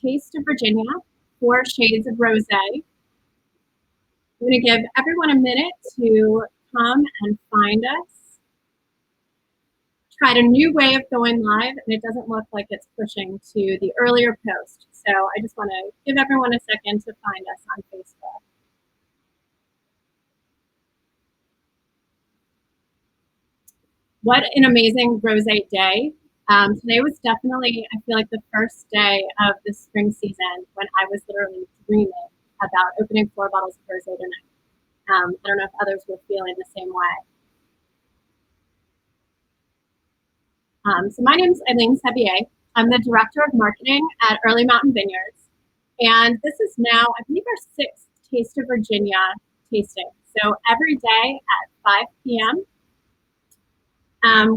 Taste of Virginia, 4 Shades of Rosé. I'm going to give everyone a minute to come and find us. Tried a new way of going live, and it doesn't look like it's pushing to the earlier post. So I just want to give everyone a second to find us on Facebook. What an amazing rosé day. Today was definitely, I feel like, the first day of the spring season when I was literally dreaming about opening 4 bottles of rosé tonight. I don't know if others were feeling the same way. So my name is Eileen Sevier. I'm the Director of Marketing at Early Mountain Vineyards. And this is now, I believe, our 6th Taste of Virginia tasting. So every day at 5 p.m.,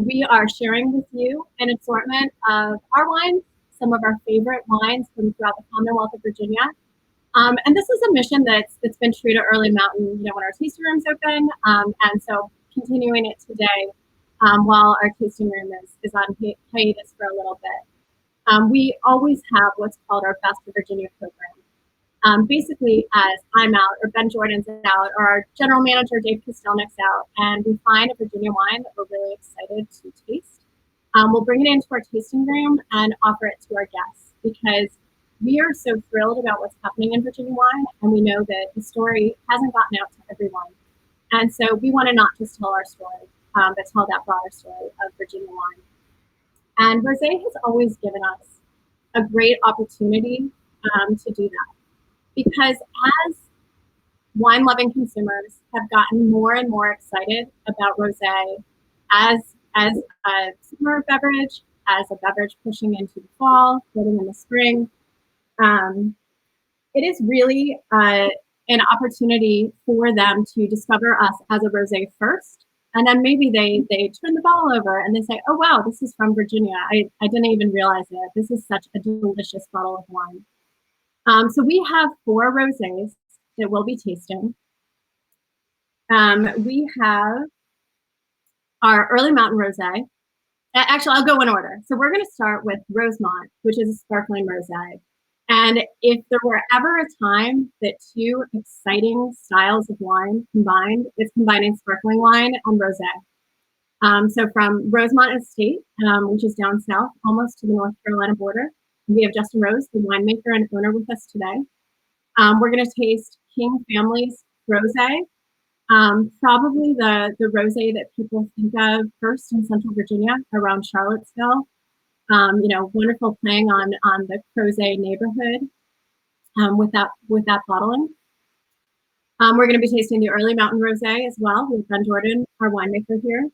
we are sharing with you an assortment of our wines, some of our favorite wines from throughout the Commonwealth of Virginia. And this is a mission that's been true to Early Mountain, when our tasting room's open. And so continuing it today while our tasting room is on hiatus for a little bit. We always have what's called our Best of Virginia program. Basically, as I'm out, or Ben Jordan's out, or our general manager, Dave Kostelnik's out, and we find a Virginia wine that we're really excited to taste, we'll bring it into our tasting room and offer it to our guests, because we are so thrilled about what's happening in Virginia wine, and we know that the story hasn't gotten out to everyone. And so we want to not just tell our story, but tell that broader story of Virginia wine. And Rosé has always given us a great opportunity to do that. Because as wine-loving consumers have gotten more and more excited about rosé as a summer beverage, as a beverage pushing into the fall, getting in the spring, it is really an opportunity for them to discover us as a rosé first, and then maybe they turn the bottle over and they say, "Oh wow, this is from Virginia. I didn't even realize it. This is such a delicious bottle of wine." So we have 4 rosés that we'll be tasting. We have our Early Mountain Rosé. Actually, I'll go in order. So we're going to start with Rosemont, which is a sparkling rosé. And if there were ever a time that 2 exciting styles of wine combined, it's combining sparkling wine and rosé. So from Rosemont Estate, which is down south, almost to the North Carolina border, we have Justin Rose, the winemaker and owner, with us today. We're going to taste King Family's rosé, probably the rosé that people think of first in Central Virginia, around Charlottesville. Wonderful playing on the Rosé neighborhood with that bottling. We're going to be tasting the Early Mountain Rosé as well with Ben Jordan, our winemaker here.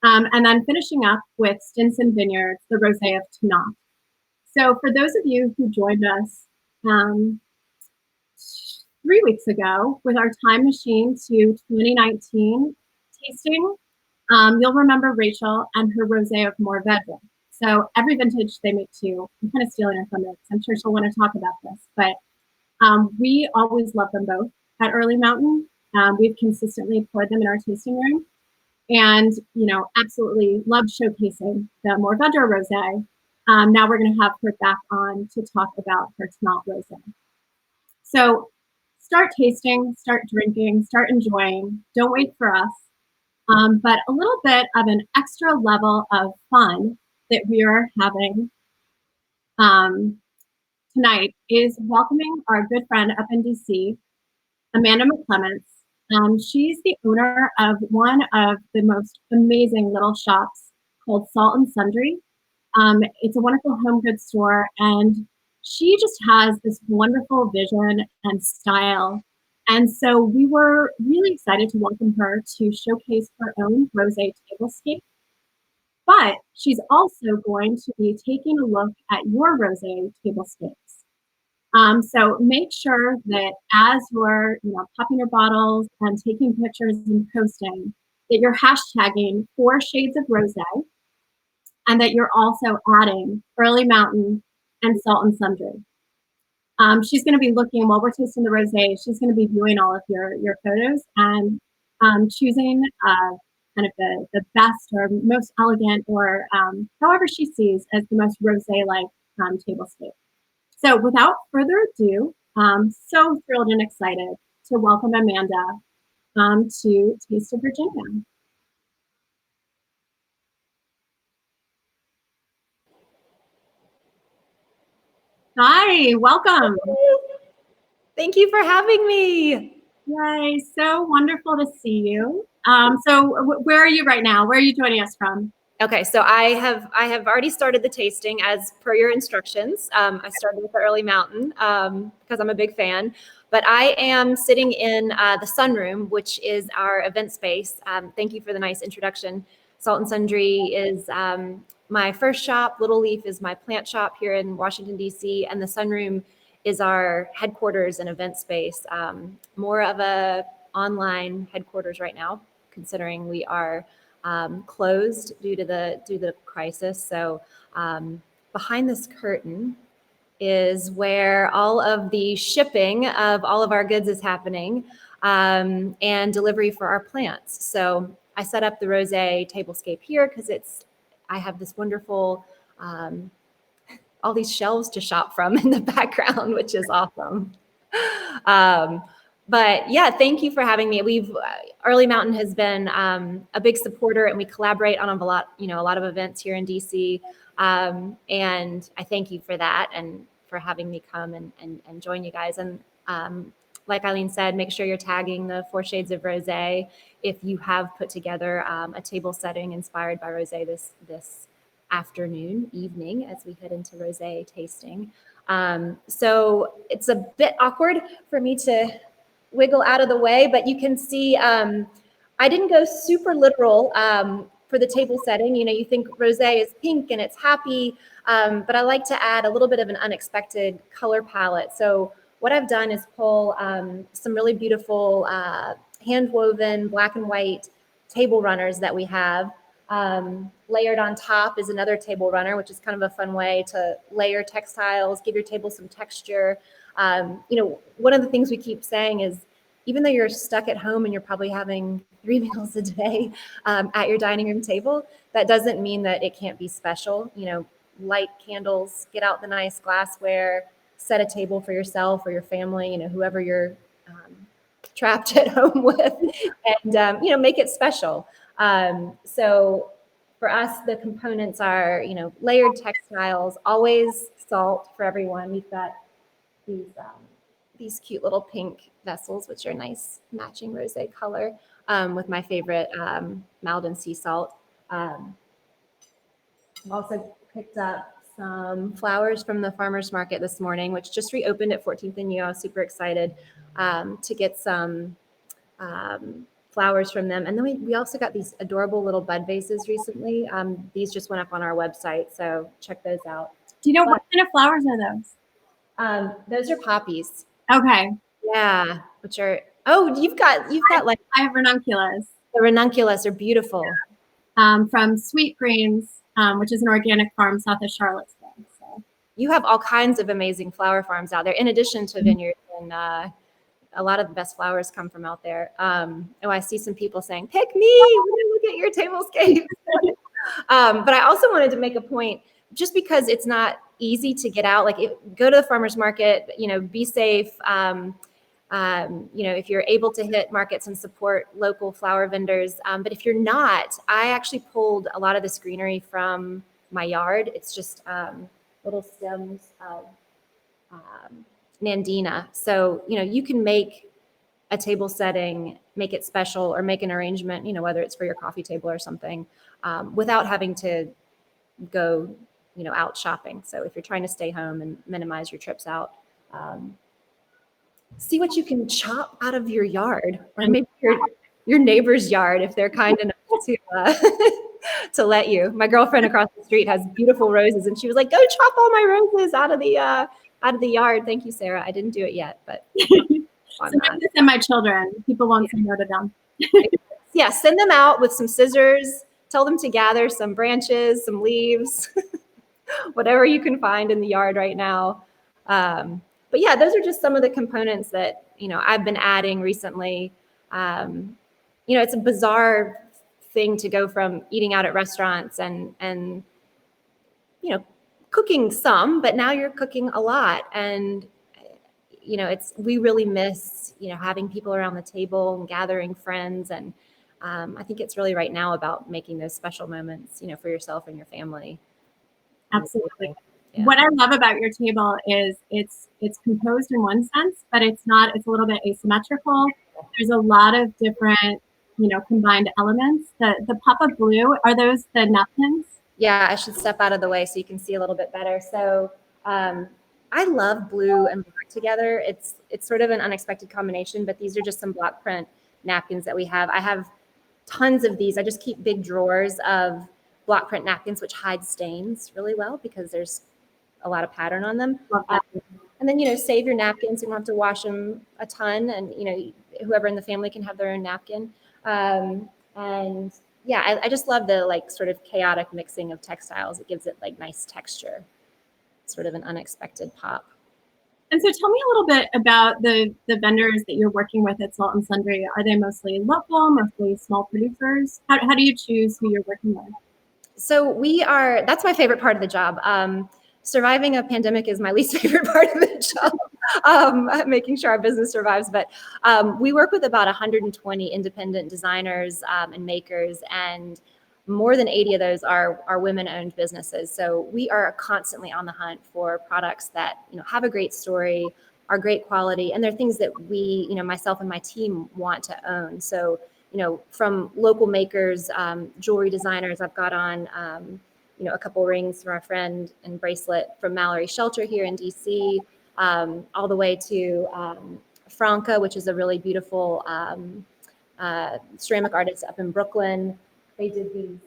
And then finishing up with Stinson Vineyards, the Rosé of Tannat. So for those of you who joined us 3 weeks ago with our time machine to 2019 tasting, you'll remember Rachel and her Rosé of Mourvedre. So every vintage they make 2. I'm kind of stealing her thunder because I'm sure she'll want to talk about this. But we always love them both at Early Mountain. We've consistently poured them in our tasting room. And, absolutely loved showcasing the Mourvedre Rosé. Now we're going to have her back on to talk about her Tannat Rosé. So start tasting, start drinking, start enjoying. Don't wait for us. But a little bit of an extra level of fun that we are having tonight is welcoming our good friend up in DC, Amanda McClements. She's the owner of one of the most amazing little shops called Salt and Sundry. It's a wonderful home goods store, and she just has this wonderful vision and style. And so we were really excited to welcome her to showcase her own rosé tablescape. But she's also going to be taking a look at your rosé tablescapes. So make sure that as you're popping your bottles and taking pictures and posting, that you're hashtagging 4 Shades of Rosé, and that you're also adding Early Mountain and Salt and Sundry. She's going to be looking, while we're tasting the rosé, she's going to be viewing all of your photos and choosing kind of the best or most elegant, or however she sees as the most rosé-like tablescape. So without further ado, I'm so thrilled and excited to welcome Amanda to Taste of Virginia. Hi, welcome. Thank you for having me. Yay, so wonderful to see you. So where are you right now? Where are you joining us from? Okay, so I have already started the tasting as per your instructions. I started with the Early Mountain because I'm a big fan. But I am sitting in the sunroom, which is our event space. Thank you for the nice introduction. Salt and Sundry is my first shop. Little Leaf is my plant shop here in Washington, D.C. And the sunroom is our headquarters and event space. More of a online headquarters right now, considering we are closed due to the crisis. So behind this curtain is where all of the shipping of all of our goods is happening, and delivery for our plants. So I set up the Rosé tablescape here because I have this wonderful all these shelves to shop from in the background, which is awesome. Um, but yeah, thank you for having me. Early Mountain has been a big supporter, and we collaborate on a lot of events here in DC. And I thank you for that and for having me come and join you guys. And like Eileen said, make sure you're tagging the Four Shades of Rosé if you have put together a table setting inspired by Rosé this evening as we head into Rosé tasting. So it's a bit awkward for me to wiggle out of the way, but you can see I didn't go super literal for the table setting. You know, you think rosé is pink and it's happy, but I like to add a little bit of an unexpected color palette. So what I've done is pull some really beautiful hand-woven black and white table runners that we have. Layered on top is another table runner, which is kind of a fun way to layer textiles, give your table some texture. One of the things we keep saying is, even though you're stuck at home and you're probably having 3 meals a day at your dining room table, that doesn't mean that it can't be special. Light candles, get out the nice glassware, set a table for yourself or your family, whoever you're trapped at home with, and make it special. So for us, the components are, layered textiles, always salt for everyone. We've got these cute little pink vessels, which are nice matching rosé color, with my favorite Malden sea salt. I've also picked up some flowers from the farmer's market this morning, which just reopened at 14th and U. I was super excited to get some flowers from them. And then we also got these adorable little bud vases recently. These just went up on our website, so check those out. Do you know what kind of flowers are those? Those are poppies. Okay. Yeah, you've got like I have ranunculus. the ranunculus are beautiful. From Sweet Greens, which is an organic farm south of Charlottesville. So You have all kinds of amazing flower farms out there, in addition to vineyards, and a lot of the best flowers come from out there. I see some people saying, "Pick me! Look at your tablescape." But I also wanted to make a point, just because it's not easy to get out. Go to the farmer's market. Be safe. If you're able to hit markets and support local flower vendors. But if you're not, I actually pulled a lot of this greenery from my yard. It's just little stems of Nandina. So, you can make a table setting, make it special, or make an arrangement, whether it's for your coffee table or something, without having to go, out shopping. So if you're trying to stay home and minimize your trips out, see what you can chop out of your yard, or maybe your neighbor's yard if they're kind enough to to let you. My girlfriend across the street has beautiful roses, and she was like, "Go chop all my roses out of the yard." Thank you, Sarah. I didn't do it yet, but sometimes I send my children. People won't say no to them. Yeah, send them out with some scissors. Tell them to gather some branches, some leaves, whatever you can find in the yard right now. But yeah, those are just some of the components that, I've been adding recently. It's a bizarre thing to go from eating out at restaurants and cooking some, but now you're cooking a lot. And, we really miss, having people around the table and gathering friends. And I think it's really right now about making those special moments, for yourself and your family. Absolutely. Yeah. What I love about your table is it's composed in one sense, but it's not, it's a little bit asymmetrical. There's a lot of different, combined elements. The pop-up blue, are those the napkins? Yeah, I should step out of the way so you can see a little bit better. So I love blue and black together. It's sort of an unexpected combination, but these are just some block print napkins that we have. I have tons of these. I just keep big drawers of block print napkins, which hide stains really well because there's a lot of pattern on them. Love that. And then, save your napkins. You don't have to wash them a ton. And, whoever in the family can have their own napkin. And yeah, I just love the sort of chaotic mixing of textiles. It gives it nice texture, sort of an unexpected pop. And so tell me a little bit about the vendors that you're working with at Salt and Sundry. Are they mostly local, mostly small producers? How do you choose who you're working with? So that's my favorite part of the job. Surviving a pandemic is my least favorite part of the job, making sure our business survives. But we work with about 120 independent designers and makers, and more than 80 of those are women-owned businesses. So we are constantly on the hunt for products that have a great story, are great quality, and they're things that we, myself and my team want to own. So from local makers, jewelry designers, I've got on a couple rings from our friend and bracelet from Mallory Shelter here in DC, all the way to Franca, which is a really beautiful ceramic artist up in Brooklyn. They did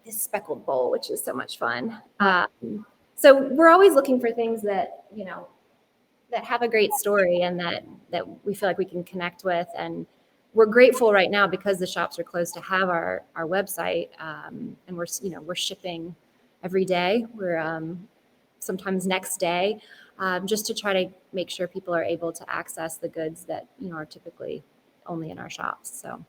this speckled bowl, which is so much fun. So we're always looking for things that, that have a great story and that we feel like we can connect with. And we're grateful right now because the shops are closed to have our website, and we're shipping every day. We're sometimes next day, just to try to make sure people are able to access the goods that are typically only in our shops. So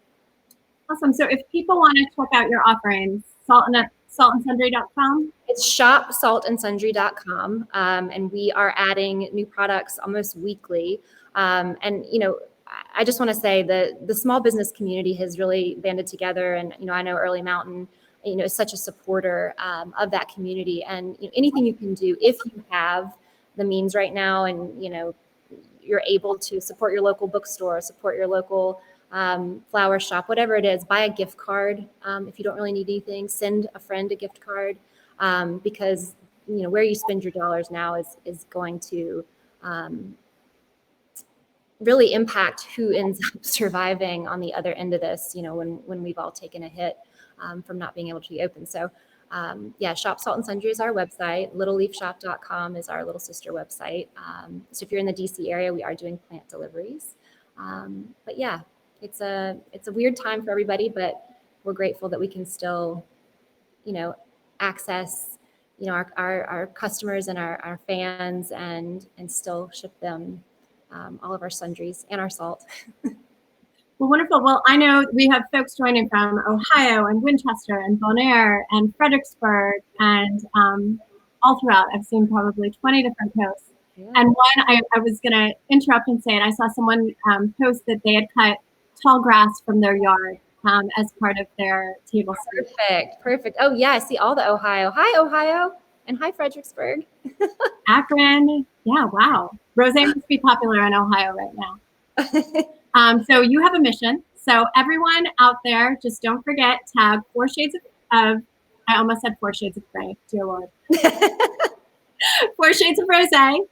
awesome. So if people want to check out your offerings, saltandsundry.com. It's shopsaltandsundry.com, and we are adding new products almost weekly. And I just want to say that the small business community has really banded together, and I know Early Mountain, is such a supporter of that community. And anything you can do if you have the means right now, and you're able to support your local bookstore, support your local flower shop, whatever it is, buy a gift card. If you don't really need anything, send a friend a gift card, because where you spend your dollars now is going to really impact who ends up surviving on the other end of this, when we've all taken a hit from not being able to be open. So Shop Salt and Sundry is our website. littleleafshop.com is our little sister website. So if you're in the DC area, we are doing plant deliveries. But yeah, it's a weird time for everybody, but we're grateful that we can still, access, our customers and our fans and still ship them all of our sundries and our salt. Well, wonderful. Well, I know we have folks joining from Ohio and Winchester and Bonaire and Fredericksburg and all throughout. I've seen probably 20 different posts. Yeah. And one, I was going to interrupt and say it. I saw someone post that they had cut tall grass from their yard as part of their table service. Perfect. Oh, yeah, I see all the Ohio. Hi, Ohio. And hi, Fredericksburg. Akron. Yeah, wow. Rosé must be popular in Ohio right now. So you have a mission. So everyone out there, just don't forget, tag 4 shades of I almost said 4 shades of gray, dear Lord. 4 shades of Rosé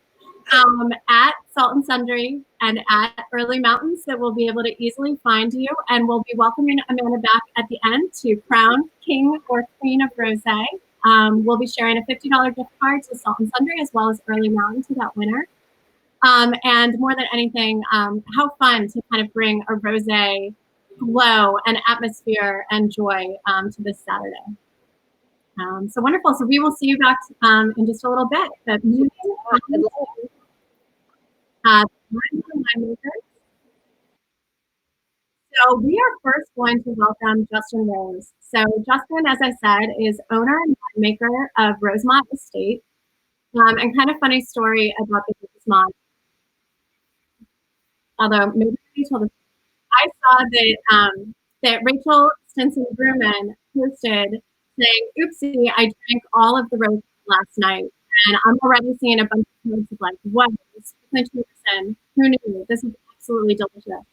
at Salt and Sundry and at Early Mountains, that we'll be able to easily find you. And we'll be welcoming Amanda back at the end to crown King or Queen of Rosé. We'll be sharing a $50 gift card to Salt and Sundry as well as Early Mountain to that winner. And more than anything, how fun to kind of bring a rosé glow and atmosphere and joy to this Saturday. So wonderful. So we will see you back in just a little bit. The music, So we are first going to welcome Justin Rose. So Justin, as I said, is owner and winemaker of Rosemont Estate. And kind of funny story about the Rosemont, although maybe I told this. I saw that Rachel Stinson Brewman posted saying, "Oopsie, I drank all of the rose last night, and I'm already seeing a bunch of posts of like, what? It's 2%. Who knew? This is absolutely delicious."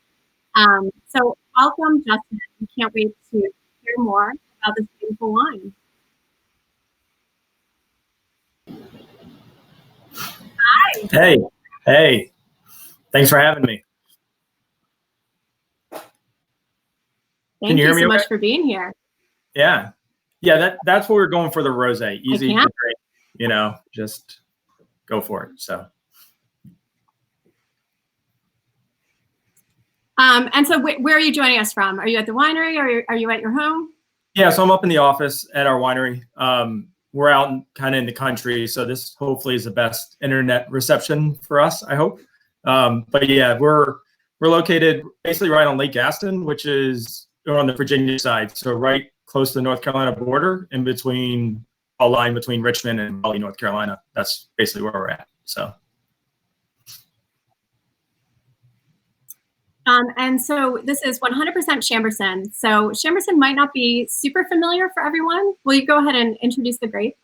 So welcome, Justin. We can't wait to hear more about this beautiful wine. Hi. Hey, thanks for having me. Thank you hear me so okay? much for being here. Yeah, that's what we're going for, the rosé. Easy to drink, just go for it. So. And so where are you joining us from? Are you at the winery or are you at your home? Yeah, so I'm up in the office at our winery. We're out kind of in the country, so this hopefully is the best internet reception for us, I hope. But yeah, we're located basically right on Lake Gaston, which is on the Virginia side, so right close to the North Carolina border, in between a line between Richmond and Raleigh, North Carolina. That's basically where we're at. So. And so this is 100% Chambourcin. So Chambourcin might not be super familiar for everyone. Will you go ahead and introduce the grape?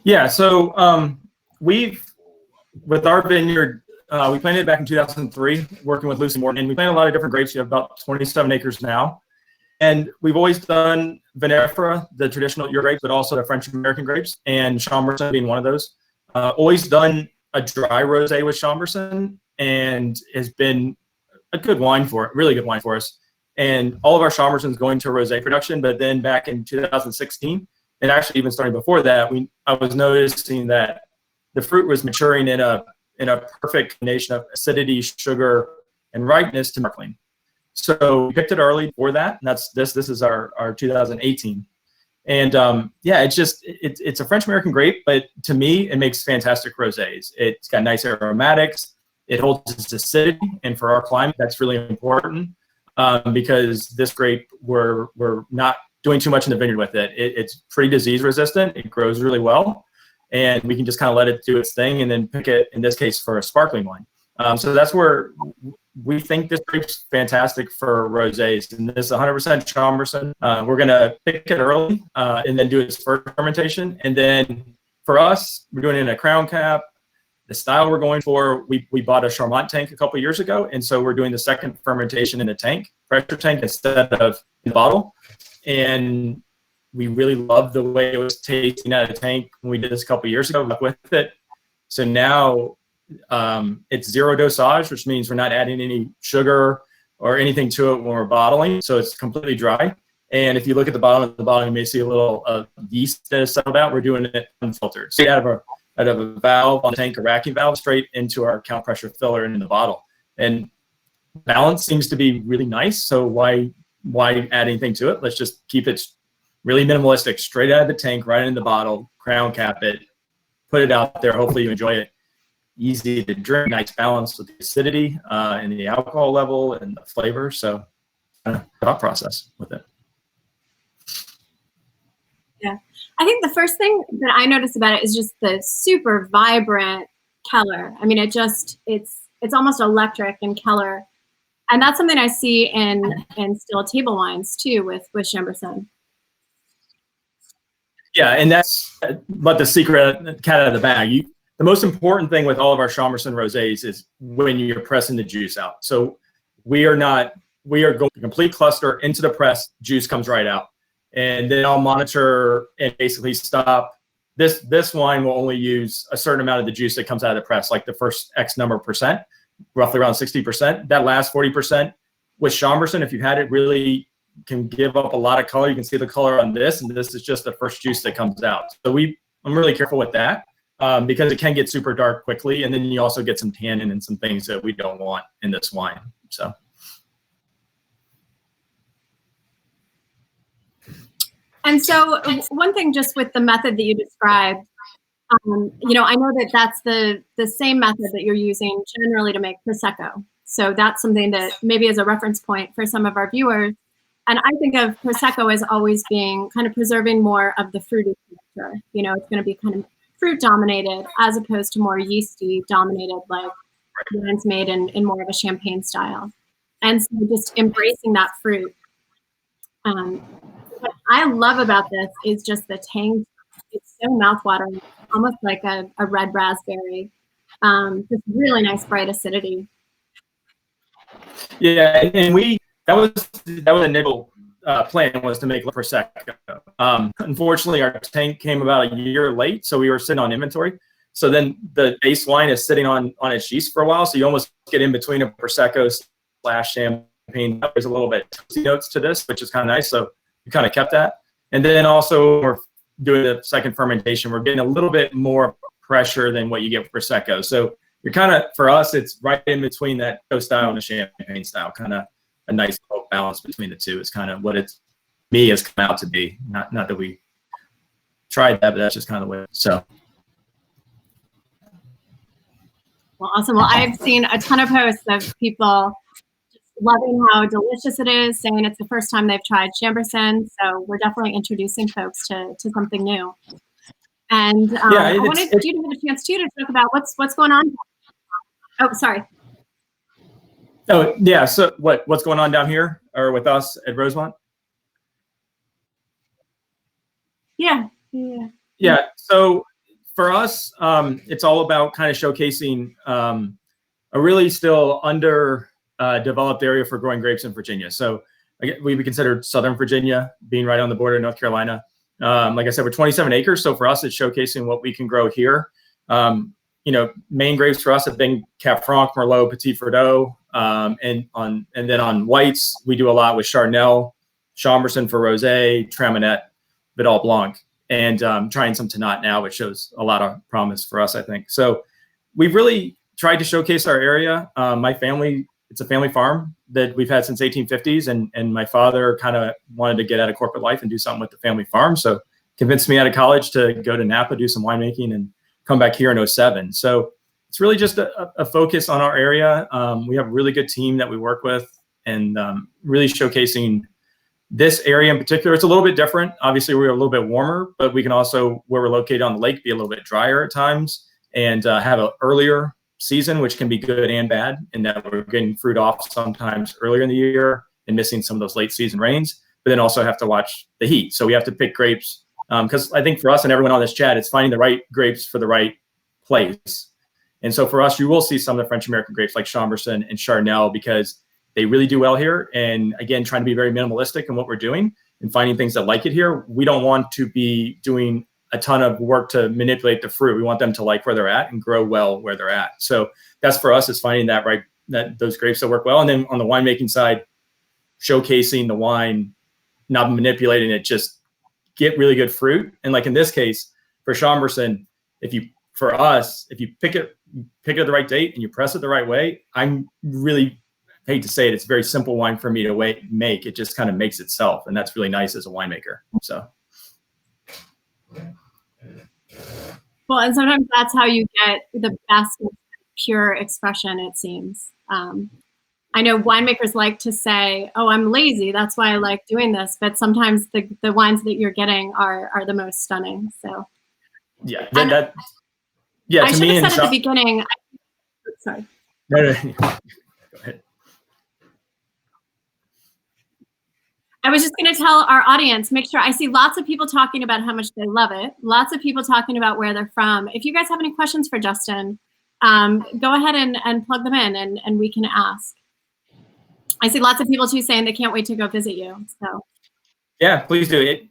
Yeah. So with our vineyard, we planted it back in 2003, working with Lucy Morton, and we planted a lot of different grapes. We have about 27 acres now. And we've always done vinifera, the traditional year grapes, but also the French American grapes, and Chambourcin being one of those. Always done a dry rosé with Chambourcin, and has been a good wine for it, really good wine for us. And all of our Chambourcin is going to rosé production, but then back in 2016, and actually even starting before that, I was noticing that the fruit was maturing in a perfect combination of acidity, sugar, and ripeness to sparkling. So we picked it early for that, and this is our 2018. And yeah, it's a French American grape, but to me, it makes fantastic rosés. It's got nice aromatics. It holds its acidity, and for our climate, that's really important because this grape, we're not doing too much in the vineyard with it. It's pretty disease resistant. It grows really well, and we can just kind of let it do its thing and then pick it, in this case, for a sparkling wine. So that's where we think this grape's fantastic for rosés. And this is 100% Chambourcin. We're going to pick it early and then do its first fermentation. And then for us, we're doing it in a crown cap. The style we're going for, we bought a Charmant tank a couple of years ago, and so we're doing the second fermentation in a tank, pressure tank, instead of in the bottle. And we really love the way it was tasting out of the tank when we did this a couple of years ago with it. So now it's zero dosage, which means we're not adding any sugar or anything to it when we're bottling. So it's completely dry. And if you look at the bottom of the bottle, you may see a little yeast that has settled out. We're doing it unfiltered. So out of a valve on the tank, a racking valve, straight into our count pressure filler in the bottle. And balance seems to be really nice. So why add anything to it? Let's just keep it really minimalistic, straight out of the tank, right in the bottle, crown cap it, put it out there. Hopefully you enjoy it. Easy to drink, nice balance with the acidity and the alcohol level and the flavor. So thought process with it. Yeah, I think the first thing that I noticed about it is just the super vibrant color. I mean, it's almost electric in color, and that's something I see in still table wines too with Chambourcin. Yeah, and that's but the secret cat out of the bag. The most important thing with all of our Chambourcin rosés is when you're pressing the juice out. So we are going complete cluster into the press, juice comes right out. And then I'll monitor and basically stop. This wine will only use a certain amount of the juice that comes out of the press, like the first X number of percent, roughly around 60%. That last 40% with Chambourcin, if you had it, really can give up a lot of color. You can see the color on this, and this is just the first juice that comes out. So I'm really careful with that because it can get super dark quickly, and then you also get some tannin and some things that we don't want in this wine. So. And so one thing just with the method that you described, I know that that's the same method that you're using generally to make Prosecco. So that's something that maybe is a reference point for some of our viewers. And I think of Prosecco as always being kind of preserving more of the fruity character. You know, it's going to be kind of fruit dominated as opposed to more yeasty dominated, like wines made in more of a champagne style. And so just embracing that fruit. What I love about this is just the tang. It's so mouthwatering, almost like a red raspberry. Just really nice bright acidity. Yeah, and that was the initial plan, was to make Prosecco. Unfortunately, our tank came about a year late, so we were sitting on inventory. So then the base wine is sitting on its yeast for a while, so you almost get in between a Prosecco / champagne. There's a little bit toasty notes to this, which is kind of nice. So we kind of kept that. And then also we're doing the second fermentation. We're getting a little bit more pressure than what you get with Prosecco. So you're kind of, for us, it's right in between that toast style and the champagne style. Kind of a nice balance between the two is kind of what it's me has come out to be. Not that we tried that, but that's just kind of the way. So. Well, awesome. Well, I've seen a ton of posts of people just loving how delicious it is, saying it's the first time they've tried Chambourcin. So we're definitely introducing folks to something new. And I wanted you to have a chance too to talk about what's going on. Oh, sorry. Oh, yeah. So what's going on down here or with us at Rosemont? Yeah. So for us, it's all about kind of showcasing a really still developed area for growing grapes in Virginia. So we consider Southern Virginia, being right on the border of North Carolina. Like I said, we're 27 acres. So for us, it's showcasing what we can grow here. Main grapes for us have been Cab Franc, Merlot, Petit Verdot, and then on whites, we do a lot with Chardonnay, Chambourcin for Rosé, Traminette, Vidal Blanc, and trying some Tannat now, which shows a lot of promise for us, I think. So we've really tried to showcase our area. My family, it's a family farm that we've had since 1850s, and my father kind of wanted to get out of corporate life and do something with the family farm. So convinced me out of college to go to Napa, do some winemaking, and come back here in 2007. So it's really just a focus on our area. We have a really good team that we work with, and really showcasing this area in particular. It's a little bit different. Obviously, we're a little bit warmer, but we can also, where we're located on the lake, be a little bit drier at times, and have an earlier season, which can be good and bad, in that we're getting fruit off sometimes earlier in the year and missing some of those late season rains, but then also have to watch the heat. So we have to pick grapes, because I think for us and everyone on this chat, it's finding the right grapes for the right place. And so for us, you will see some of the French American grapes like Chambourcin and Chardonnay, because they really do well here. And again, trying to be very minimalistic in what we're doing and finding things that like it here. We don't want to be doing a ton of work to manipulate the fruit. We want them to like where they're at and grow well where they're at. So that's for us, is finding those grapes that work well. And then on the winemaking side, showcasing the wine, not manipulating it, just get really good fruit. And like in this case, for Chambourcin, if you pick it at the right date and you press it the right way, I'm really, hate to say it, it's a very simple wine for me to make. It just kind of makes itself. And that's really nice as a winemaker. So. Well, and sometimes that's how you get the best pure expression, it seems. I know winemakers like to say, oh, I'm lazy, that's why I like doing this. But sometimes the wines that you're getting are the most stunning. So yeah, I should have said at the beginning. Sorry. No. Go ahead. I was just going to tell our audience, make sure, I see lots of people talking about how much they love it. Lots of people talking about where they're from. If you guys have any questions for Justin, go ahead and plug them in, and we can ask. I see lots of people too saying they can't wait to go visit you. So. Yeah, please do.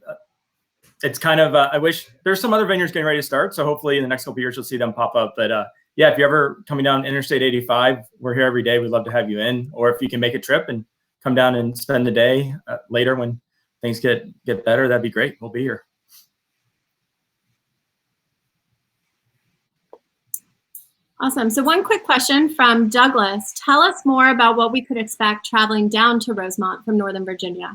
It's kind of, I wish there's some other vineyards getting ready to start. So hopefully in the next couple of years, you'll see them pop up. But yeah, if you're ever coming down Interstate 85, we're here every day. We'd love to have you in. Or if you can make a trip and come down and spend the day later when things get better, that'd be great. We'll be here. Awesome. So one quick question from Douglas. Tell us more about what we could expect traveling down to Rosemont from Northern Virginia.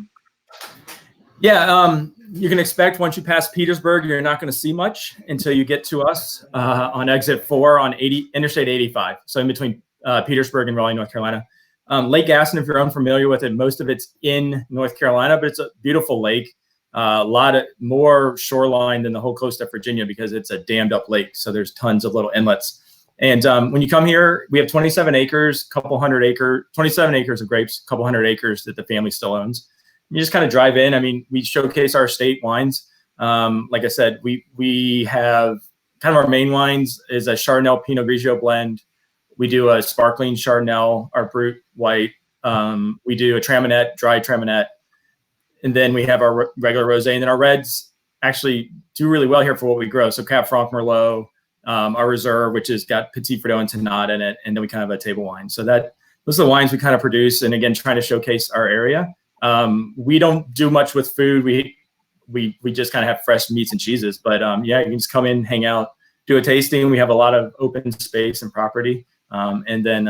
Yeah, you can expect once you pass Petersburg, you're not going to see much until you get to us on exit 4 on Interstate 85. So in between Petersburg and Raleigh, North Carolina. Lake Gaston, if you're unfamiliar with it, most of it's in North Carolina, but it's a beautiful lake. A lot of more shoreline than the whole coast of Virginia because it's a dammed up lake. So there's tons of little inlets. And when you come here, we have 27 acres, 27 acres of grapes, a couple hundred acres that the family still owns. You just kind of drive in. I mean, we showcase our state wines. Like I said, we have kind of our main wines is a Chardonnay Pinot Grigio blend. We do a sparkling Chardonnay, our brut white. We do a Traminette, dry Traminette. And then we have our regular Rosé. And then our reds actually do really well here for what we grow. So Cab Franc Merlot, our Reserve, which has got Petit Verdot and Tannat in it. And then we kind of have a table wine. So those are the wines we kind of produce. And again, trying to showcase our area. We don't do much with food. We just kind of have fresh meats and cheeses. But yeah, you can just come in, hang out, do a tasting. We have a lot of open space and property. And then,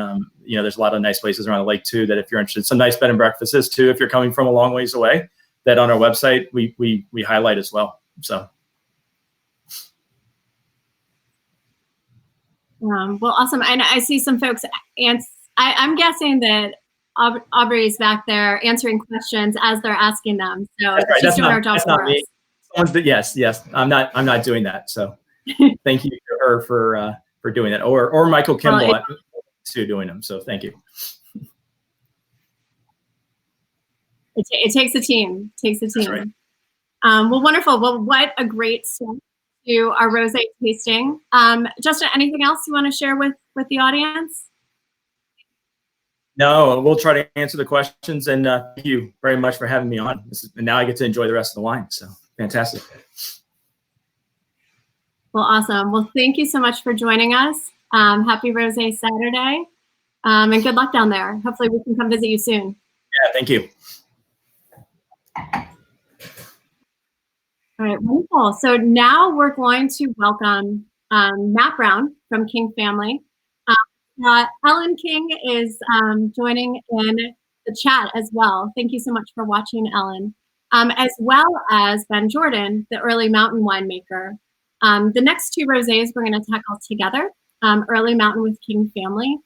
there's a lot of nice places around the lake too, that if you're interested, some nice bed and breakfasts too, if you're coming from a long ways away, that on our website, we highlight as well. So. Well, awesome. And I see some folks, and I'm guessing that Aubrey's back there answering questions as they're asking them. So right. she's doing her job for us. Yes. I'm not doing that. So thank you to her for doing that, or Michael Kimball too doing them. So thank you. It takes a team. That's right. Well, wonderful. Well, what a great start to our rosé tasting. Justin, anything else you want to share with the audience? No, we'll try to answer the questions, and thank you very much for having me on. And now I get to enjoy the rest of the wine. So fantastic. Well, awesome. Well, thank you so much for joining us. Happy Rosé Saturday, and good luck down there. Hopefully we can come visit you soon. Yeah, thank you. All right, wonderful. So now we're going to welcome Matt Brown from King Family. Ellen King is joining in the chat as well. Thank you so much for watching, Ellen. As well as Ben Jordan, the Early Mountain winemaker. The next two rosés we're going to tackle together, Early Mountain with King Family.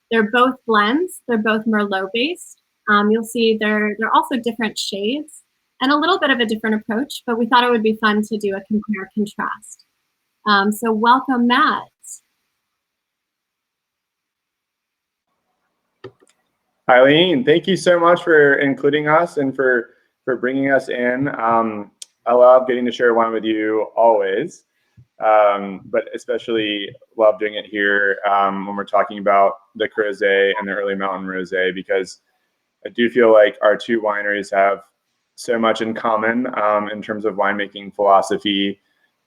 They're both blends. They're both Merlot based. You'll see they're also different shades and a little bit of a different approach, but we thought it would be fun to do a compare contrast. So welcome, Matt. Eileen, thank you so much for including us and for bringing us in. I love getting to share wine with you always, but especially love doing it here when we're talking about the Rosé and the Early Mountain Rosé, because I do feel like our two wineries have so much in common in terms of winemaking philosophy,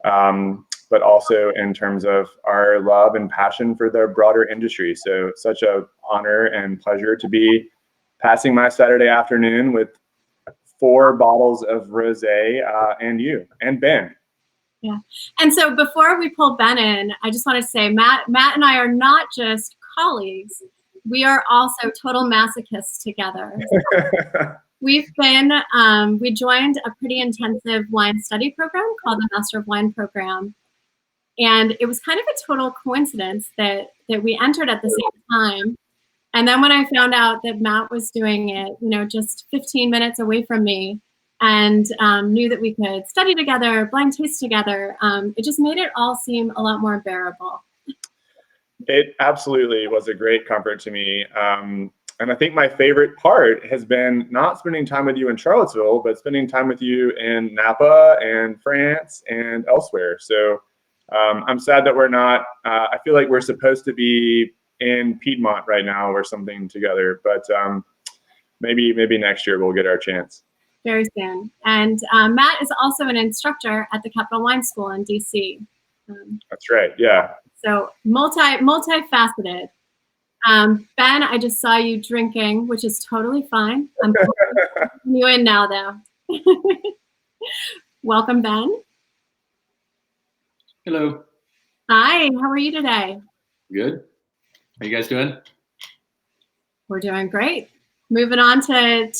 but also in terms of our love and passion for the broader industry. So such an honor and pleasure to be passing my Saturday afternoon with 4 bottles of rosé and you and Ben. Yeah. And so before we pull Ben in, I just want to say Matt and I are not just colleagues. We are also total masochists together. We've been, we joined a pretty intensive wine study program called the Master of Wine program. And it was kind of a total coincidence that we entered at the same time. And then when I found out that Matt was doing it, just 15 minutes away from me, and knew that we could study together, blind taste together, it just made it all seem a lot more bearable. It absolutely was a great comfort to me. And I think my favorite part has been not spending time with you in Charlottesville, but spending time with you in Napa and France and elsewhere. So I'm sad that we're not, I feel like we're supposed to be in Piedmont right now or something together, but maybe next year we'll get our chance. Very soon. And Matt is also an instructor at the Capital Wine School in DC. That's right, yeah. So multifaceted. Ben, I just saw you drinking, which is totally fine. I'm pulling you in now, though. Welcome, Ben. Hello. Hi, how are you today? Good. How you guys doing? We're doing great. Moving on to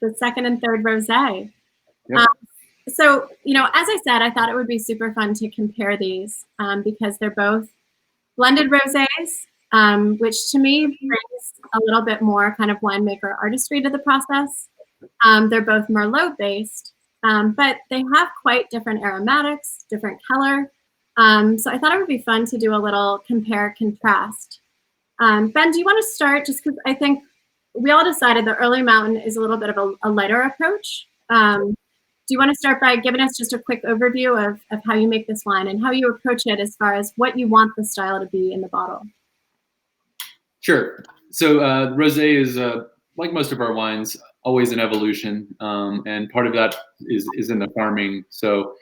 the second and third rosé. Yep. So, as I said, I thought it would be super fun to compare these because they're both blended rosés. which to me brings a little bit more kind of winemaker artistry to the process. They're both Merlot based, but they have quite different aromatics, different color. So I thought it would be fun to do a little compare contrast. Ben, do you want to start? Just because I think we all decided the Early Mountain is a little bit of a lighter approach. Do you want to start by giving us just a quick overview of how you make this wine and how you approach it as far as what you want the style to be in the bottle? Sure. So Rosé is, like most of our wines, always an evolution, and part of that is in the farming. So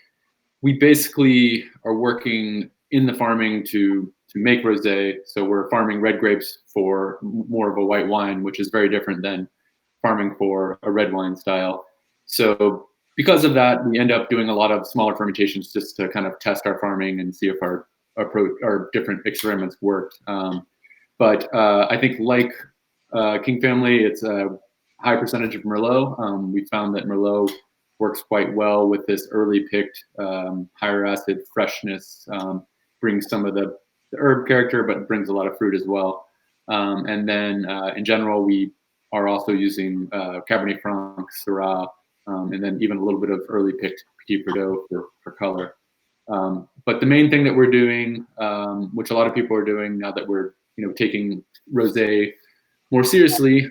we basically are working in the farming to make rosé. So we're farming red grapes for more of a white wine, which is very different than farming for a red wine style. So because of that, we end up doing a lot of smaller fermentations just to kind of test our farming and see if our approach, our different experiments worked. But I think like King Family, it's a high percentage of Merlot. We found that Merlot works quite well with this early picked, higher acid freshness, brings some of the herb character, but brings a lot of fruit as well. And then in general, we are also using Cabernet Franc, Syrah, and then even a little bit of early picked Petit Verdot for color. But the main thing that we're doing, which a lot of people are doing now that we're taking rosé more seriously,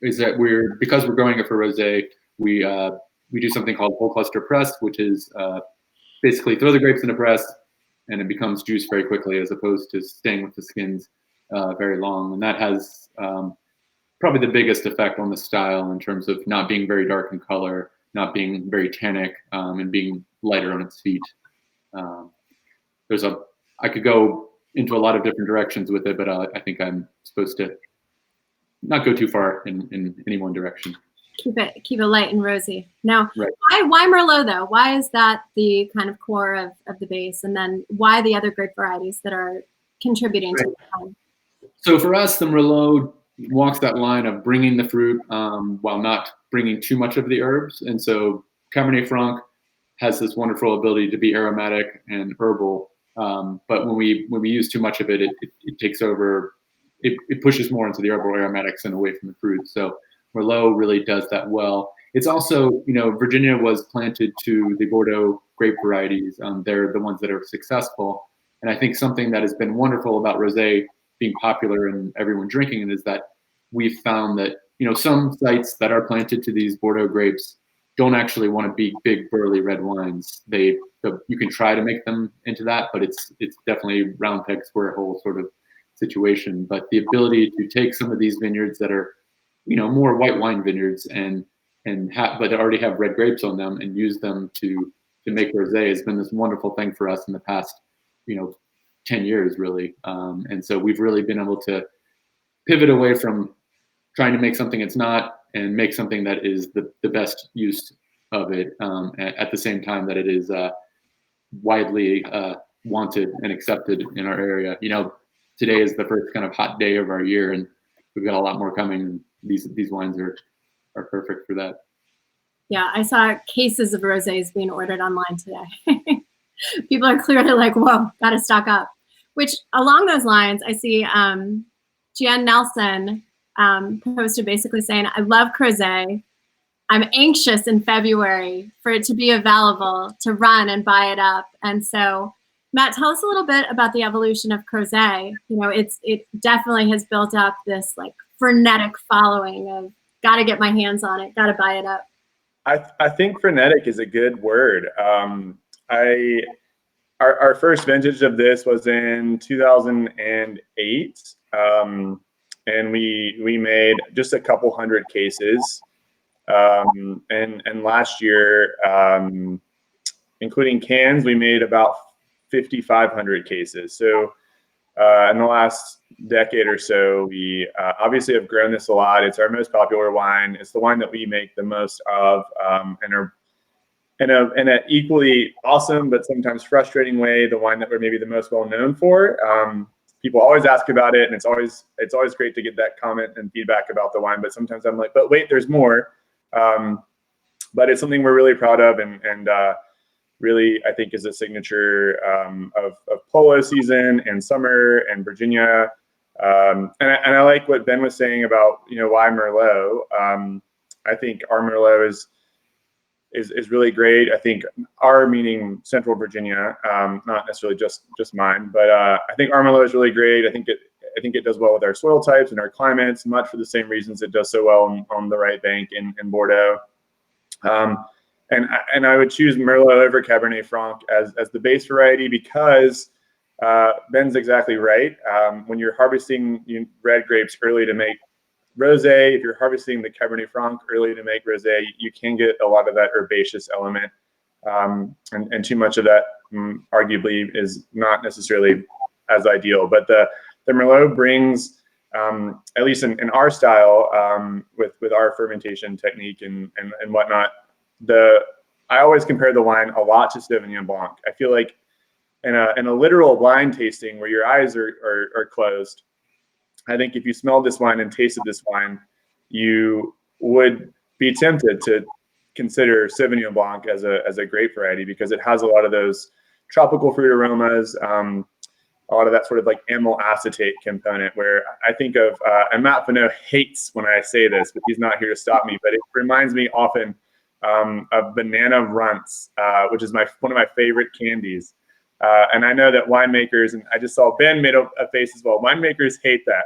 is that because we're growing it for rosé, we do something called whole cluster press, which is basically throw the grapes in a press and it becomes juice very quickly, as opposed to staying with the skins very long. And that has probably the biggest effect on the style in terms of not being very dark in color, not being very tannic, and being lighter on its feet. I could go into a lot of different directions with it, but I think I'm supposed to not go too far in any one direction. Keep it light and rosy. Now, right. why Merlot though? Why is that the kind of core of the base, and then why the other grape varieties that are contributing to the wine? So for us, the Merlot walks that line of bringing the fruit while not bringing too much of the herbs, and so Cabernet Franc has this wonderful ability to be aromatic and herbal. But when we use too much of it, it takes over. It pushes more into the herbal aromatics and away from the fruit. So Merlot really does that well. It's also, Virginia was planted to the Bordeaux grape varieties. They're the ones that are successful. And I think something that has been wonderful about rosé being popular and everyone drinking it is that we've found that, some sites that are planted to these Bordeaux grapes don't actually want to be big, burly red wines. You can try to make them into that, but it's definitely round peg, square hole sort of situation. But the ability to take some of these vineyards that are, more white wine vineyards but already have red grapes on them and use them to make rosé has been this wonderful thing for us in the past, 10 years really. And so we've really been able to pivot away from trying to make something it's not and make something that is the best use of it at the same time that it is widely wanted and accepted in our area. Today is the first kind of hot day of our year, and we've got a lot more coming. And these wines are perfect for that. Yeah, I saw cases of rosés being ordered online today. People are clearly like, whoa, got to stock up. Which along those lines, I see Jan Nelson posted basically saying, I love Crozet. I'm anxious in February for it to be available to run and buy it up. And so, Matt, tell us a little bit about the evolution of Crozet. It definitely has built up this like frenetic following of got to get my hands on it, got to buy it up. I think frenetic is a good word. Our first vintage of this was in 2008. And we made just a couple hundred cases. And last year, including cans, we made about 5,500 cases. So in the last decade or so, we obviously have grown this a lot. It's our most popular wine. It's the wine that we make the most of, and are in an equally awesome but sometimes frustrating way, the wine that we're maybe the most well known for. People always ask about it, and it's always great to get that comment and feedback about the wine. But sometimes I'm like, but wait, there's more. But it's something we're really proud of, and really I think is a signature of Polo season and summer and Virginia. And I like what Ben was saying about, why Merlot. I think our Merlot is really great. I think our, meaning Central Virginia, not necessarily just mine, but I think our Merlot is really great. I think it does well with our soil types and our climates, much for the same reasons it does so well on the right bank in Bordeaux. And I would choose Merlot over Cabernet Franc as the base variety because Ben's exactly right. When you're harvesting red grapes early to make Rosé, if you're harvesting the Cabernet Franc early to make Rosé, you can get a lot of that herbaceous element, and too much of that arguably is not necessarily as ideal. But the Merlot brings, at least in our style, with our fermentation technique and whatnot, I always compare the wine a lot to Sauvignon Blanc. I feel like in a literal blind tasting where your eyes are closed, I think if you smelled this wine and tasted this wine, you would be tempted to consider Sauvignon Blanc as a grape variety because it has a lot of those tropical fruit aromas, a lot of that sort of like amyl acetate component where I think of, and Matt Finot hates when I say this, but he's not here to stop me, but it reminds me often of banana runts, which is one of my favorite candies. And I know that winemakers, and I just saw Ben made a face as well. Winemakers hate that.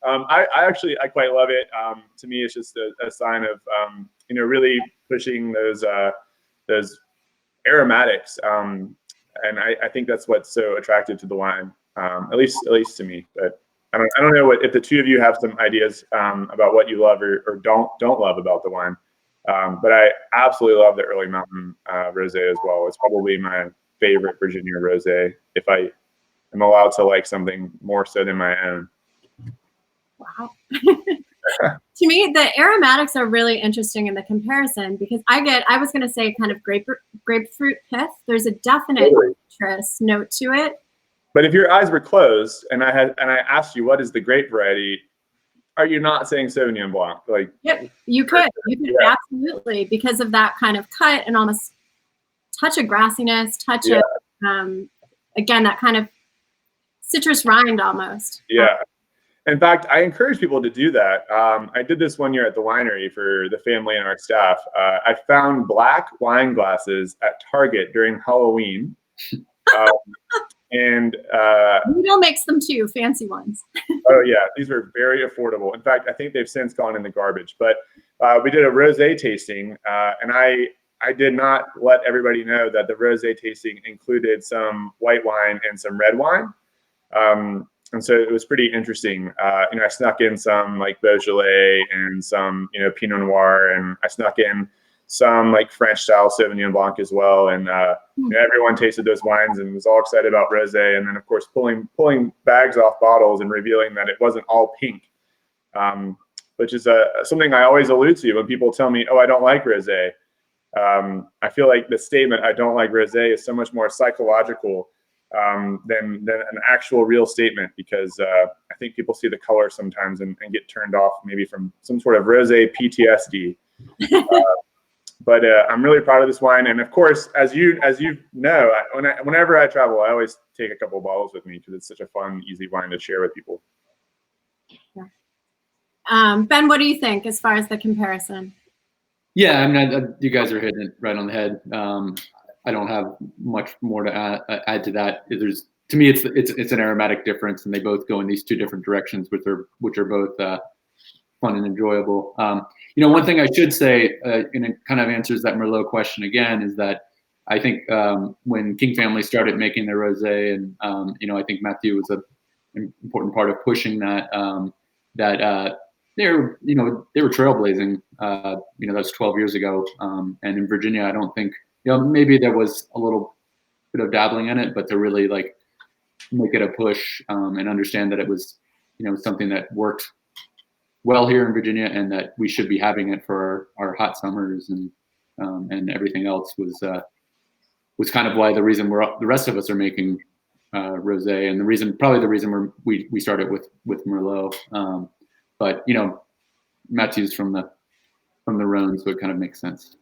I quite love it. To me, it's just a sign of really pushing those aromatics, and I think that's what's so attractive to the wine, at least to me. But I don't know if the two of you have some ideas about what you love or don't love about the wine. But I absolutely love the Early Mountain Rosé as well. It's probably my favorite Virginia Rosé, if I am allowed to like something more so than my own. Wow. To me, the aromatics are really interesting in the comparison because I was going to say kind of grapefruit pith. There's a definite citrus note to it. But if your eyes were closed and I asked you what is the grape variety, are you not saying Sauvignon Blanc? Yep, you could yeah. Absolutely, because of that kind of cut and almost touch of grassiness, of again, that kind of citrus rind almost. Yeah. In fact, I encourage people to do that. I did this one year at the winery for the family and our staff. I found black wine glasses at Target during Halloween. And Lidl makes them too, fancy ones. Oh yeah, these are very affordable. In fact, I think they've since gone in the garbage. But we did a rosé tasting, and I did not let everybody know that the rosé tasting included some white wine and some red wine. And so it was pretty interesting. I snuck in some like Beaujolais and some Pinot Noir, and I snuck in some like French style Sauvignon Blanc as well. And everyone tasted those wines and was all excited about rosé. And then of course pulling bags off bottles and revealing that it wasn't all pink, which is something I always allude to when people tell me, "Oh, I don't like rosé." I feel like the statement "I don't like rosé" is so much more psychological than an actual real statement, because I think people see the color sometimes and get turned off maybe from some sort of rosé PTSD. But I'm really proud of this wine, and of course, as you know, whenever I travel, I always take a couple of bottles with me because it's such a fun, easy wine to share with people. Yeah. Ben, what do you think as far as the comparison? Yeah, I mean, you guys are hitting it right on the head. I don't have much more to add to that. To me, it's an aromatic difference, and they both go in these two different directions, which are both fun and enjoyable. One thing I should say, and it kind of answers that Merlot question again, is that I think when King Family started making their rosé, and I think Matthew was an important part of pushing that. They were trailblazing. That's 12 years ago, and in Virginia, I don't think. Maybe there was a little bit of dabbling in it, but to really like make it a push and understand that it was, something that worked well here in Virginia, and that we should be having it for our hot summers and everything else was kind of why the reason the rest of us are making rosé, and probably the reason we started with Merlot. But Matthew's from the Rhone, so it kind of makes sense.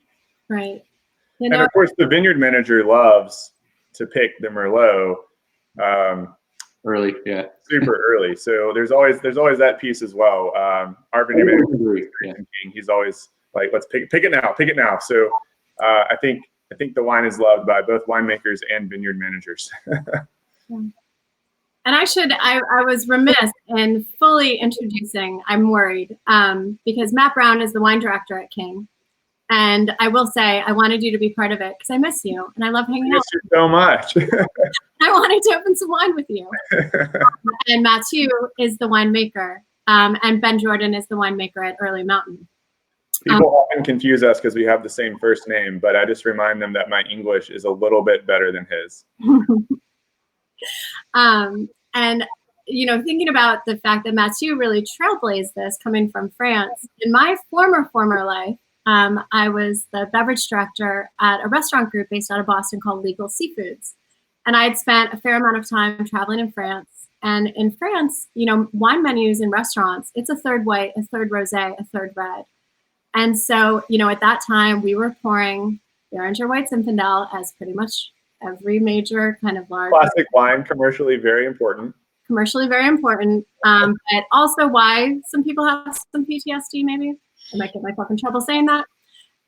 Right. And of course, the vineyard manager loves to pick the Merlot early. Yeah. super early. So there's always that piece as well. Our vineyard manager, Yeah. he's always like, let's pick it now. So I think the wine is loved by both winemakers and vineyard managers. And I was remiss in fully introducing, I'm worried, because Matt Brown is the wine director at King. And I will say, I wanted you to be part of it because I miss you and I love hanging out. I miss you so much. I wanted to open some wine with you. And Mathieu is the winemaker, and Ben Jordan is the winemaker at Early Mountain. People often confuse us because we have the same first name, but I just remind them that my English is a little bit better than his. And thinking about the fact that Mathieu really trailblazed this coming from France. In my former life, I was the beverage director at a restaurant group based out of Boston called Legal Seafoods. And I had spent a fair amount of time traveling in France. And in France, wine menus in restaurants, it's a third white, a third rosé, a third red. And so, at that time, we were pouring Beringer White Zinfandel as pretty much every major kind of large classic wine, commercially very important. But also why some people have some PTSD, maybe. I might get myself in trouble saying that.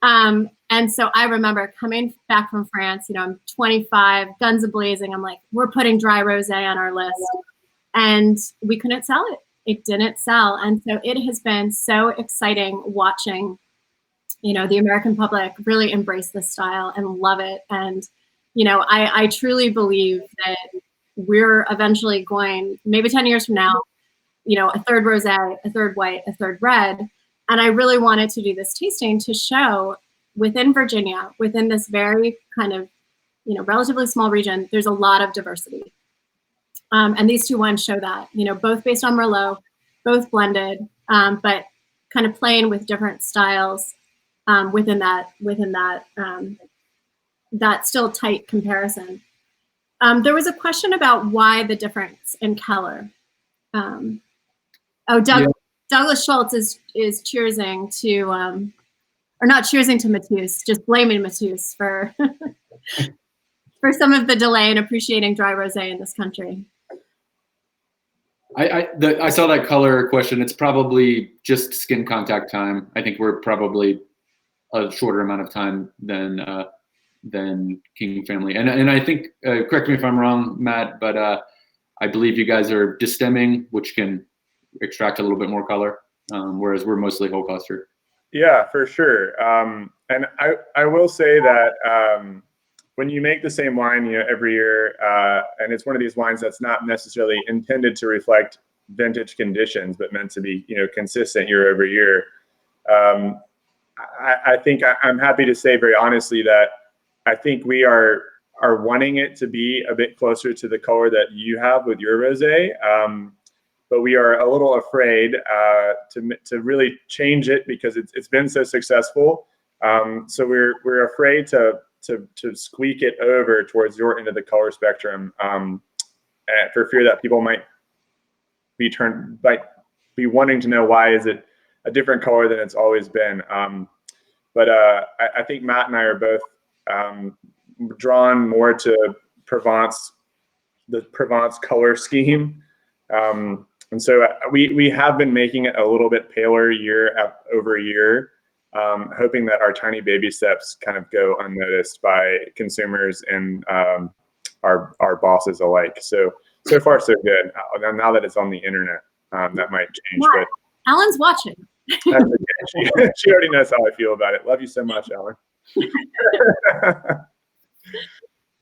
And so I remember coming back from France, I'm 25, guns a-blazing. I'm like, we're putting dry rosé on our list. And we couldn't sell it. It didn't sell. And so it has been so exciting watching, the American public really embrace this style and love it. And, I truly believe that we're eventually going, maybe 10 years from now, a third rosé, a third white, a third red. And I really wanted to do this tasting to show within Virginia, within this very kind of, relatively small region, there's a lot of diversity. And these two wines show that, both based on Merlot, both blended, but kind of playing with different styles within that still tight comparison. There was a question about why the difference in color. Douglas Schultz is cheersing to, or not cheersing to Mathieu, just blaming Mathieu for for some of the delay in appreciating dry rosé in this country. I saw that color question. It's probably just skin contact time. I think we're probably a shorter amount of time than King family. And I think, correct me if I'm wrong, Matt, but I believe you guys are distemming, which can extract a little bit more color, whereas we're mostly whole cluster. Yeah, for sure. And I will say that when you make the same wine, every year, and it's one of these wines that's not necessarily intended to reflect vintage conditions, but meant to be, consistent year over year. I think I'm happy to say very honestly that I think we are wanting it to be a bit closer to the color that you have with your rosé. But we are a little afraid to really change it because it's been so successful. So we're afraid to squeak it over towards your end of the color spectrum, for fear that people might be wanting to know why is it a different color than it's always been. But I think Matt and I are both drawn more to the Provence color scheme. And so we have been making it a little bit paler year over year, hoping that our tiny baby steps kind of go unnoticed by consumers and our bosses alike. So far so good. Now that it's on the internet, that might change. Yeah. But Alan's watching. that's okay. She already knows how I feel about it. Love you so much, Alan.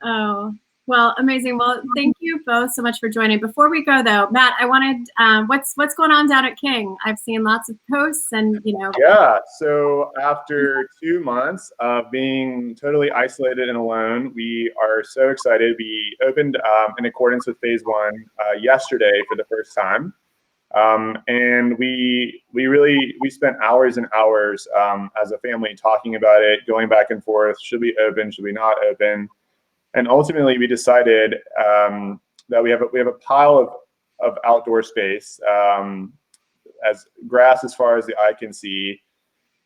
Oh, well, amazing. Well, thank you both so much for joining. Before we go, though, Matt, I wanted, what's going on down at King? I've seen lots of posts and, Yeah, so after 2 months of being totally isolated and alone, we are so excited. We opened in accordance with phase 1 yesterday for the first time. And we spent hours and hours as a family talking about it, going back and forth. Should we open? Should we not open? And ultimately, we decided that we have a pile of outdoor space, as grass as far as the eye can see.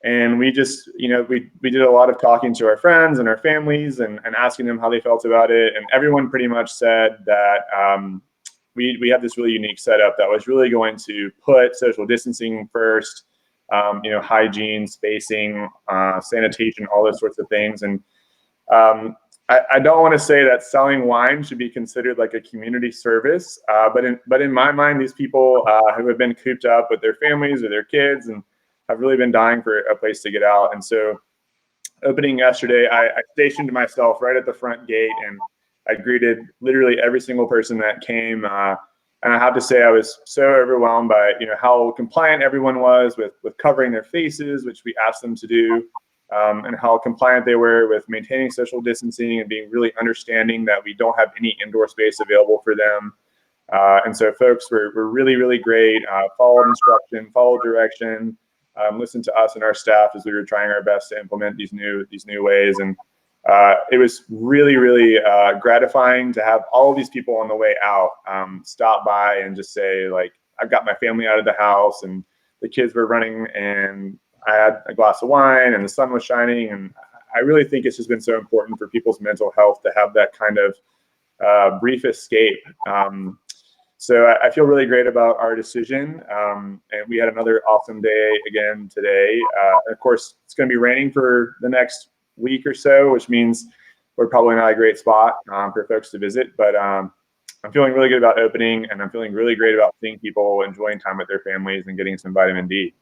And we just, we did a lot of talking to our friends and our families and asking them how they felt about it. And everyone pretty much said that we have this really unique setup that was really going to put social distancing first, hygiene, spacing, sanitation, all those sorts of things. And I don't want to say that selling wine should be considered like a community service, but in my mind, these people who have been cooped up with their families or their kids and have really been dying for a place to get out. And so opening yesterday, I stationed myself right at the front gate, and I greeted literally every single person that came. And I have to say, I was so overwhelmed by how compliant everyone was with covering their faces, which we asked them to do, and how compliant they were with maintaining social distancing and being really understanding that we don't have any indoor space available for them. And so folks were really, really great, followed instruction, followed direction, listened to us and our staff as we were trying our best to implement these new ways. And it was really, really gratifying to have all of these people on the way out stop by and just say, like, I've got my family out of the house and the kids were running and I had a glass of wine and the sun was shining. And I really think it's just been so important for people's mental health to have that kind of brief escape. So I feel really great about our decision. And we had another awesome day again today. Of course, it's going to be raining for the next week or so, which means we're probably not a great spot for folks to visit. But I'm feeling really good about opening, and I'm feeling really great about seeing people enjoying time with their families and getting some vitamin D.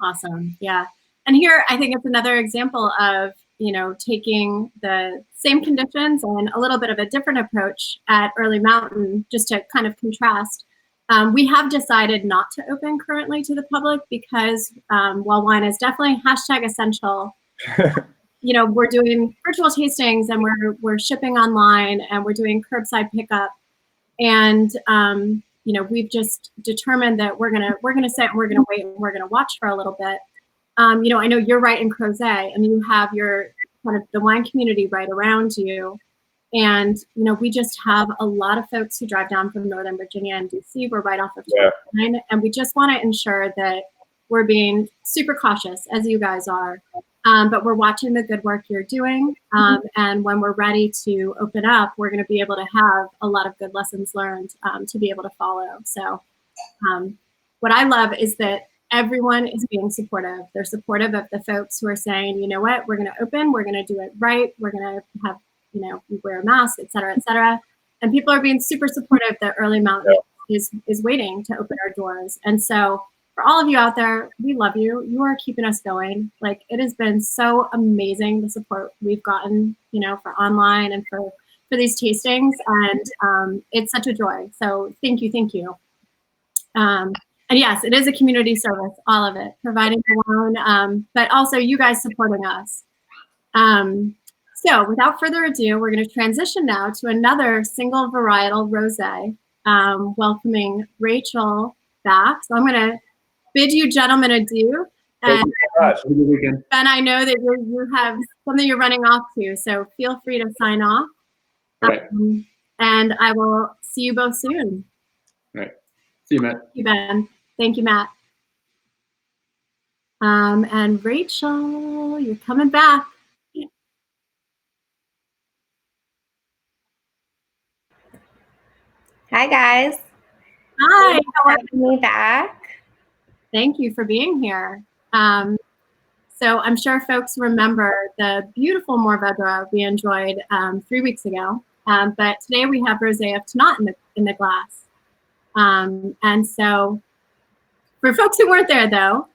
Awesome. Yeah. And here, I think it's another example of, taking the same conditions and a little bit of a different approach at Early Mountain, just to kind of contrast. We have decided not to open currently to the public because while wine is definitely #essential, we're doing virtual tastings and we're shipping online and we're doing curbside pickup. And, we've just determined that we're gonna sit and we're gonna wait and we're gonna watch for a little bit. I know you're right in Rosé, and you have your kind of the wine community right around you. And, we just have a lot of folks who drive down from Northern Virginia and DC. We're right off of 29, and we just want to ensure that we're being super cautious, as you guys are. But we're watching the good work you're doing. And when we're ready to open up, we're going to be able to have a lot of good lessons learned to be able to follow. So what I love is that everyone is being supportive. They're supportive of the folks who are saying, you know what, we're going to open, we're going to do it right. We're going to have, we wear a mask, et cetera, et cetera. And people are being super supportive that Early Mountain is waiting to open our doors. And so for all of you out there, we love you. You are keeping us going. Like, it has been so amazing, the support we've gotten, for online and for these tastings. And it's such a joy. So thank you. Thank you. And yes, it is a community service, all of it, providing the wine, but also you guys supporting us. So without further ado, we're going to transition now to another single varietal rosé, welcoming Rachel back. So I'm going to bid you gentlemen adieu. And Ben, I know that you have something you're running off to, so feel free to sign off. Right. And I will see you both soon. Right. See you, Matt. Thank you, Ben. Thank you, Matt. And Rachel, you're coming back. Hi, guys. Hi. Thanks for having me back. Thank you for being here. So I'm sure folks remember the beautiful Mourvedre we enjoyed 3 weeks ago. But today we have Rosé of Tannat in the glass. And so for folks who weren't there, though,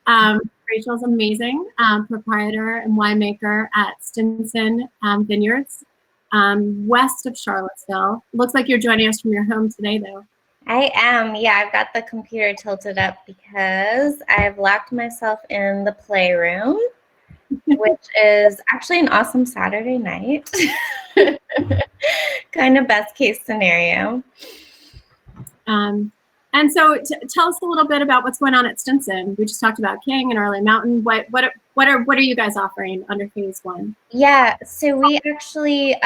Rachel's amazing, proprietor and winemaker at Stinson Vineyards, west of Charlottesville. Looks like you're joining us from your home today, though. I am. Yeah, I've got the computer tilted up because I've locked myself in the playroom, which is actually an awesome Saturday night. Kind of best case scenario. And so tell us a little bit about what's going on at Stinson. We just talked about King and Early Mountain. What are you guys offering under phase 1? Yeah, so we actually,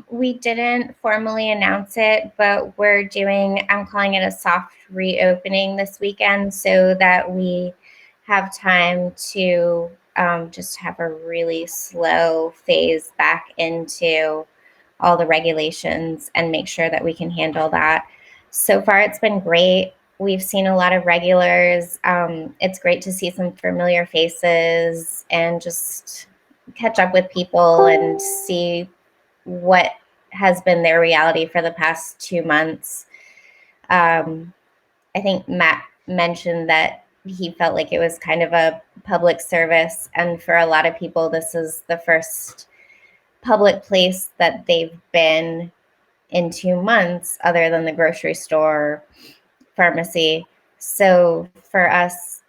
we didn't formally announce it, but I'm calling it a soft reopening this weekend so that we have time to just have a really slow phase back into all the regulations and make sure that we can handle that. So far, it's been great. We've seen a lot of regulars. It's great to see some familiar faces and just catch up with people and see what has been their reality for the past 2 months. I think Matt mentioned that he felt like it was kind of a public service. And for a lot of people, this is the first public place that they've been in 2 months, other than the grocery store, pharmacy. So for us,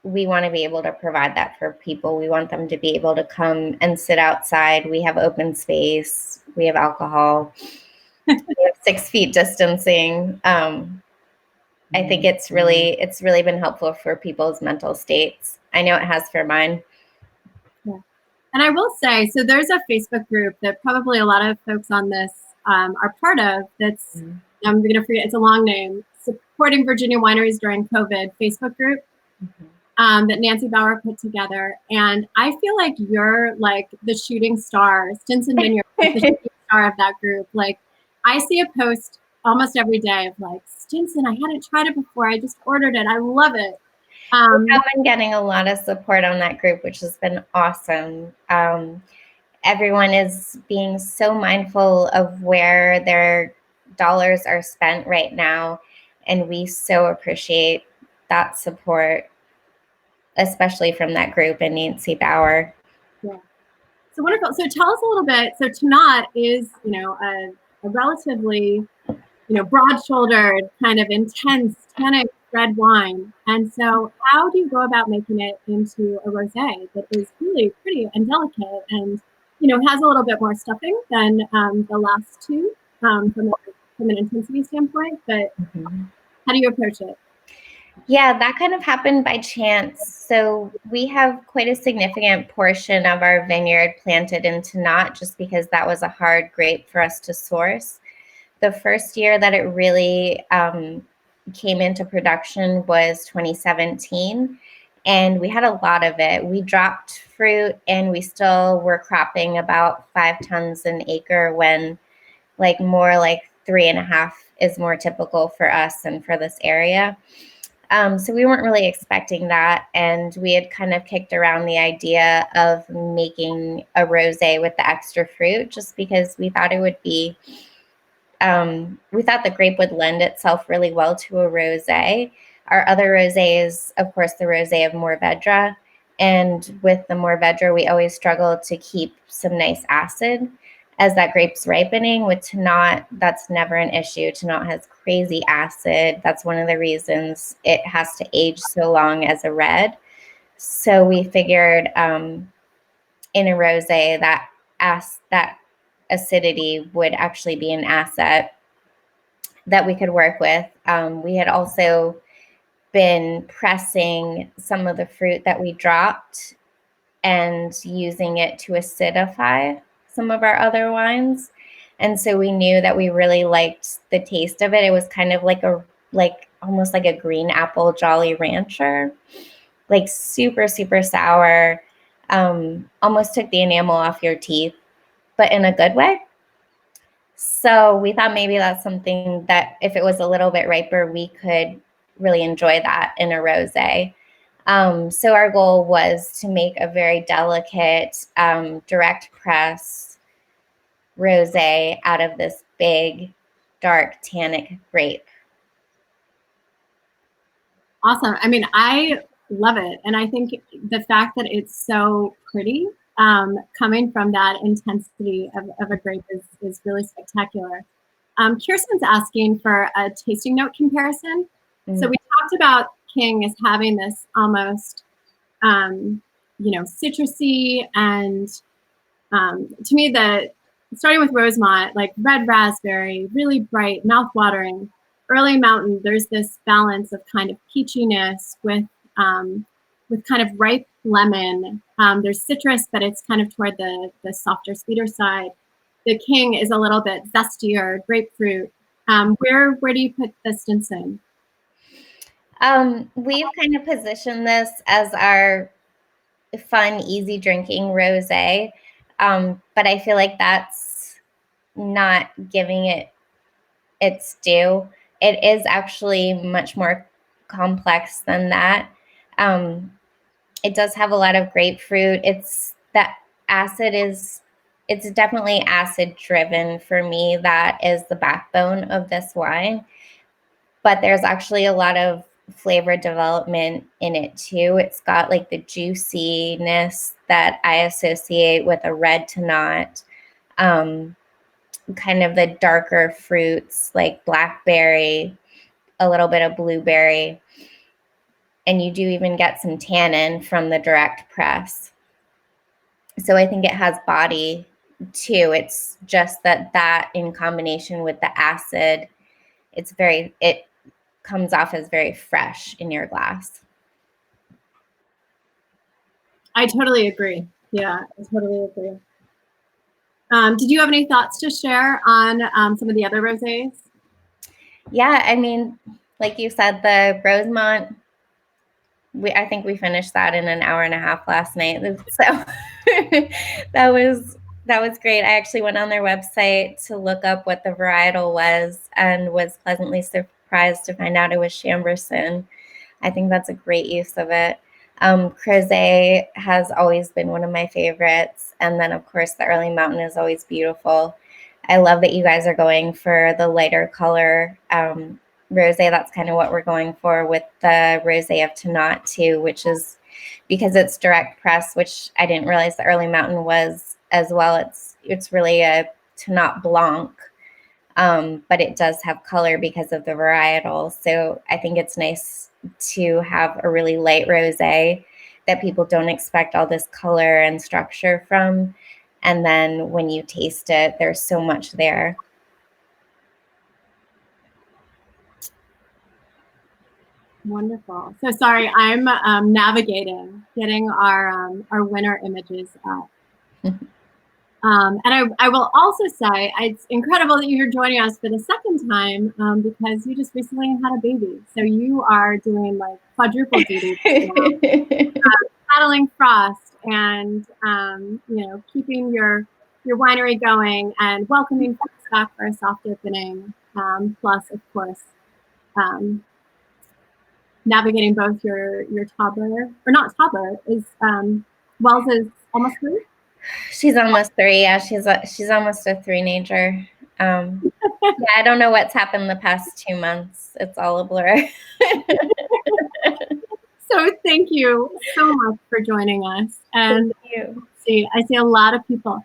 we want to be able to provide that for people. We want them to be able to come and sit outside. We have open space. We have alcohol. We have 6 feet distancing. I think it's really been helpful for people's mental states. I know it has for mine. Yeah. And I will say, so there's a Facebook group that probably a lot of folks on this are part of. That's I'm going to forget. It's a long name. Supporting Virginia Wineries During COVID Facebook group that Nancy Bauer put together. And I feel like you're like the shooting star, Stinson Vineyard, the shooting star of that group. Like I see a post almost every day of like, Stinson, I hadn't tried it before. I just ordered it. I love it. I've been getting a lot of support on that group, which has been awesome. Everyone is being so mindful of where their dollars are spent right now. And we so appreciate that support, especially from that group and Nancy Bauer. Yeah. So wonderful. So tell us a little bit. So Tannat is, a relatively, broad-shouldered, kind of intense, tannic red wine. And so how do you go about making it into a rosé that is really pretty and delicate and, has a little bit more stuffing than the last two from an intensity standpoint? But how do you approach it? Yeah, that kind of happened by chance. So we have quite a significant portion of our vineyard planted in Tannat just because that was a hard grape for us to source. The first year that it really came into production was 2017, and we had a lot of it. We dropped fruit, and we still were cropping about 5 tons an acre when more like 3.5 is more typical for us and for this area. So we weren't really expecting that, and we had kind of kicked around the idea of making a rosé with the extra fruit just because we thought it would be we thought the grape would lend itself really well to a rosé. Our other rosé is, of course, the rosé of Mourvèdre. And with the Mourvèdre, we always struggle to keep some nice acid as that grape's ripening. With Tannat, that's never an issue. Tannat has crazy acid. That's one of the reasons it has to age so long as a red. So we figured in a rosé that acidity would actually be an asset that we could work with. We had also been pressing some of the fruit that we dropped and using it to acidify some of our other wines. And so we knew that we really liked the taste of it. It was kind of almost like a green apple Jolly Rancher, like super, super sour, almost took the enamel off your teeth, but in a good way. So we thought maybe that's something that if it was a little bit riper, we could really enjoy that in a rosé. So our goal was to make a very delicate, direct press rosé out of this big, dark, tannic grape. Awesome. I mean, I love it. And I think the fact that it's so pretty, coming from that intensity of a grape is really spectacular. Kirsten's asking for a tasting note comparison. So we talked about King as having this almost, citrusy and to me, starting with Rosemont, like red raspberry, really bright, mouth-watering. Early Mountain, there's this balance of kind of peachiness with kind of ripe lemon. There's citrus, but it's kind of toward the softer, sweeter side. The King is a little bit zestier, grapefruit. Where do you put the Stinson? We've kind of positioned this as our fun, easy drinking rosé, but I feel like that's not giving it its due. it is actually much more complex than that. It does have a lot of grapefruit. It's definitely acid driven for me. That is the backbone of this wine. But there's actually a lot of flavor development in it too. It's got like the juiciness that I associate with a red Tannat, kind of the darker fruits like blackberry, a little bit of blueberry, and you do even get some tannin from the direct press. So I think it has body too. It's just that in combination with the acid, it comes off as very fresh in your glass. I totally agree. Yeah, I totally agree. Did you have any thoughts to share on some of the other rosés? Yeah, I mean, like you said, the Rosemont, I think we finished that in an hour and a half last night. So that was great. I actually went on their website to look up what the varietal was and was pleasantly surprised to find out it was Chambourcin. I think that's a great use of it. Rosé has always been one of my favorites. And then, of course, the Early Mountain is always beautiful. I love that you guys are going for the lighter color rosé. That's kind of what we're going for with the Rosé of Tannat too, which is because it's direct press, which I didn't realize the Early Mountain was as well. It's really a Tannat Blanc, but it does have color because of the varietal. So I think it's nice to have a really light rosé that people don't expect all this color and structure from. And then when you taste it, there's so much there. Wonderful. So sorry, I'm navigating, getting our winner images up. And I will also say it's incredible that you're joining us for the second time because you just recently had a baby. So you are doing like quadruple duty, battling frost and keeping your winery going and welcoming folks back for a soft opening. Plus, of course, navigating both your toddler, or not toddler, is Wells is almost 3? She's almost 3. Yeah, she's almost a three-nager. Yeah, I don't know what's happened the past 2 months. It's all a blur. So thank you so much for joining us. And I see a lot of people.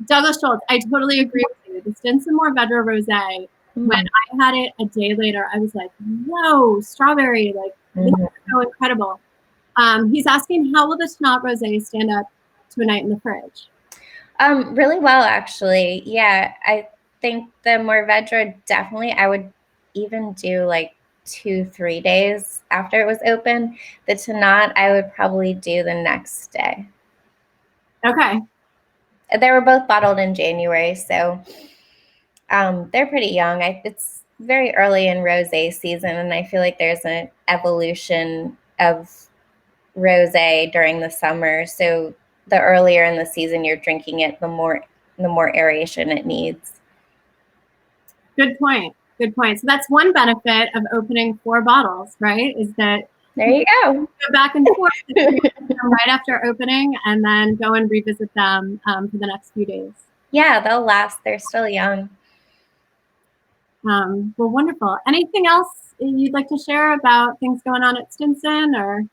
Douglas Schultz, I totally agree with you. The Stinson Mourvedre Rosé, when I had it a day later, I was like, whoa, strawberry, like this is so incredible. He's asking, how will the Tannat Rosé stand up to a night in the fridge? Really well, actually. Yeah, I think the Mourvedre definitely, I would even do like 2-3 days after it was open. The Tannat, I would probably do the next day. Okay. They were both bottled in January, so they're pretty young. It's very early in rosé season, and I feel like there's an evolution of rosé during the summer. So the earlier in the season you're drinking it, the more aeration it needs. Good point. Good point. So that's one benefit of opening 4 bottles, right? Is that there you go back and forth right after opening, and then go and revisit them for the next few days. Yeah, they'll last. They're still young. Well, wonderful. Anything else you'd like to share about things going on at Stinson, or?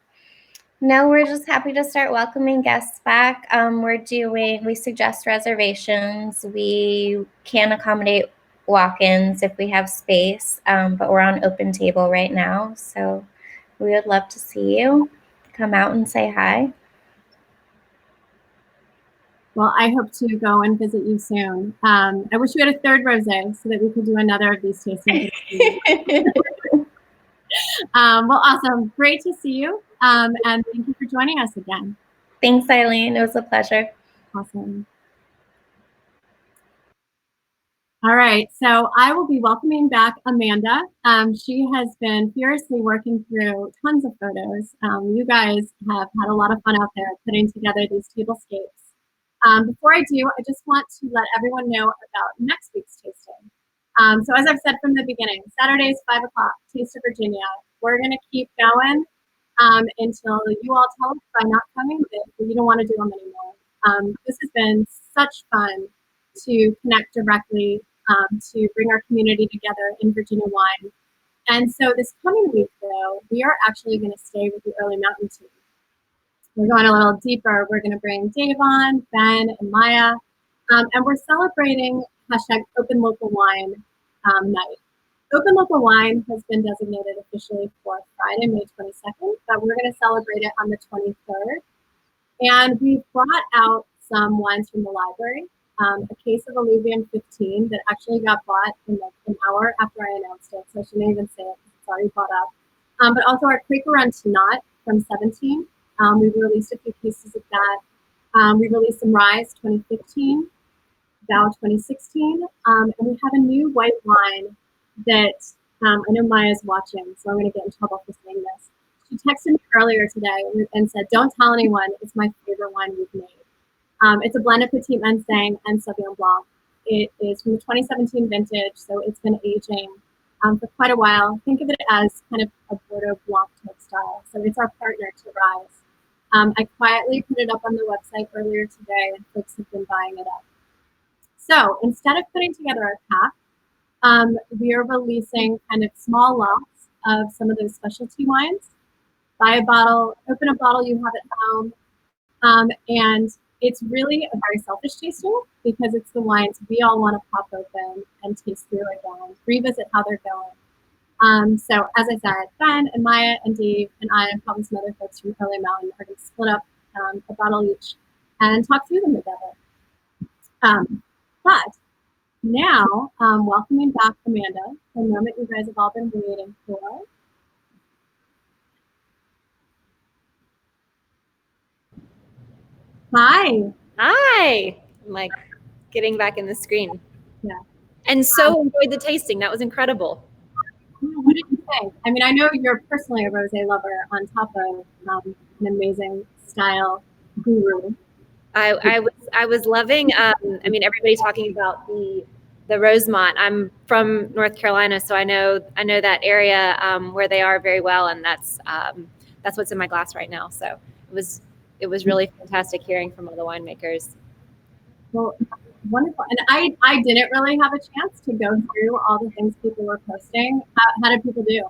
No, we're just happy to start welcoming guests back. We suggest reservations. We can accommodate walk-ins if we have space, but we're on open table right now. So we would love to see you. Come out and say hi. Well, I hope to go and visit you soon. I wish you had a 3rd rosé so that we could do another of these tastings. Well, awesome. Great to see you. And thank you for joining us again. Thanks, Eileen. It was a pleasure. Awesome. All right. So I will be welcoming back Amanda. She has been furiously working through tons of photos. You guys have had a lot of fun out there putting together these tablescapes. Before I do, I just want to let everyone know about next week's tasting. So as I've said from the beginning, Saturdays, 5 o'clock, Taste of Virginia. We're going to keep going until you all tell us by not coming that you don't want to do them anymore. This has been such fun to connect directly, to bring our community together in Virginia wine. And so this coming week, though, we are actually going to stay with the Early Mountain team. We're going a little deeper. We're going to bring Dave on, Ben, and Maya, and we're celebrating #Open Local Wine night. Open Local Wine has been designated officially for Friday, May 22nd, but we're going to celebrate it on the 23rd. And we've brought out some wines from the library, a case of Alluvium 15 that actually got bought in like an hour after I announced it, so I shouldn't even say it because it's already bought up. But also our Quaker Run Tannat from 17. We've released a few pieces of that. We released some Rise 2015, Vow 2016, and we have a new white wine that I know Maya's watching, so I'm going to get in trouble for saying this. She texted me earlier today and said, "Don't tell anyone, it's my favorite wine we've made." It's a blend of Petit Manseng and Sauvignon Blanc. It is from the 2017 vintage, so it's been aging for quite a while. Think of it as kind of a Bordeaux Blanc type style. So it's our partner to Rise. I quietly put it up on the website earlier today, and folks have been buying it up. So instead of putting together a pack, we are releasing kind of small lots of some of those specialty wines. Buy a bottle, open a bottle you have at home, and it's really a very selfish tasting because it's the wines we all want to pop open and taste through again, revisit how they're going. So as I said, Ben and Maya and Dave and I and probably some other folks from Early Mountain are going to split up a bottle each and talk through them together. But now, welcoming back Amanda, the moment you guys have all been waiting for. Hi. Hi. I'm like getting back in the screen. Yeah. And so enjoyed the tasting. That was incredible. What did you think? I mean, I know you're personally a rosé lover on top of an amazing style guru. I was loving. I mean, everybody talking about the Rosemont. I'm from North Carolina, so I know that area where they are very well, and that's what's in my glass right now. So it was really fantastic hearing from all the winemakers. Well, wonderful. And I didn't really have a chance to go through all the things people were posting. How did people do?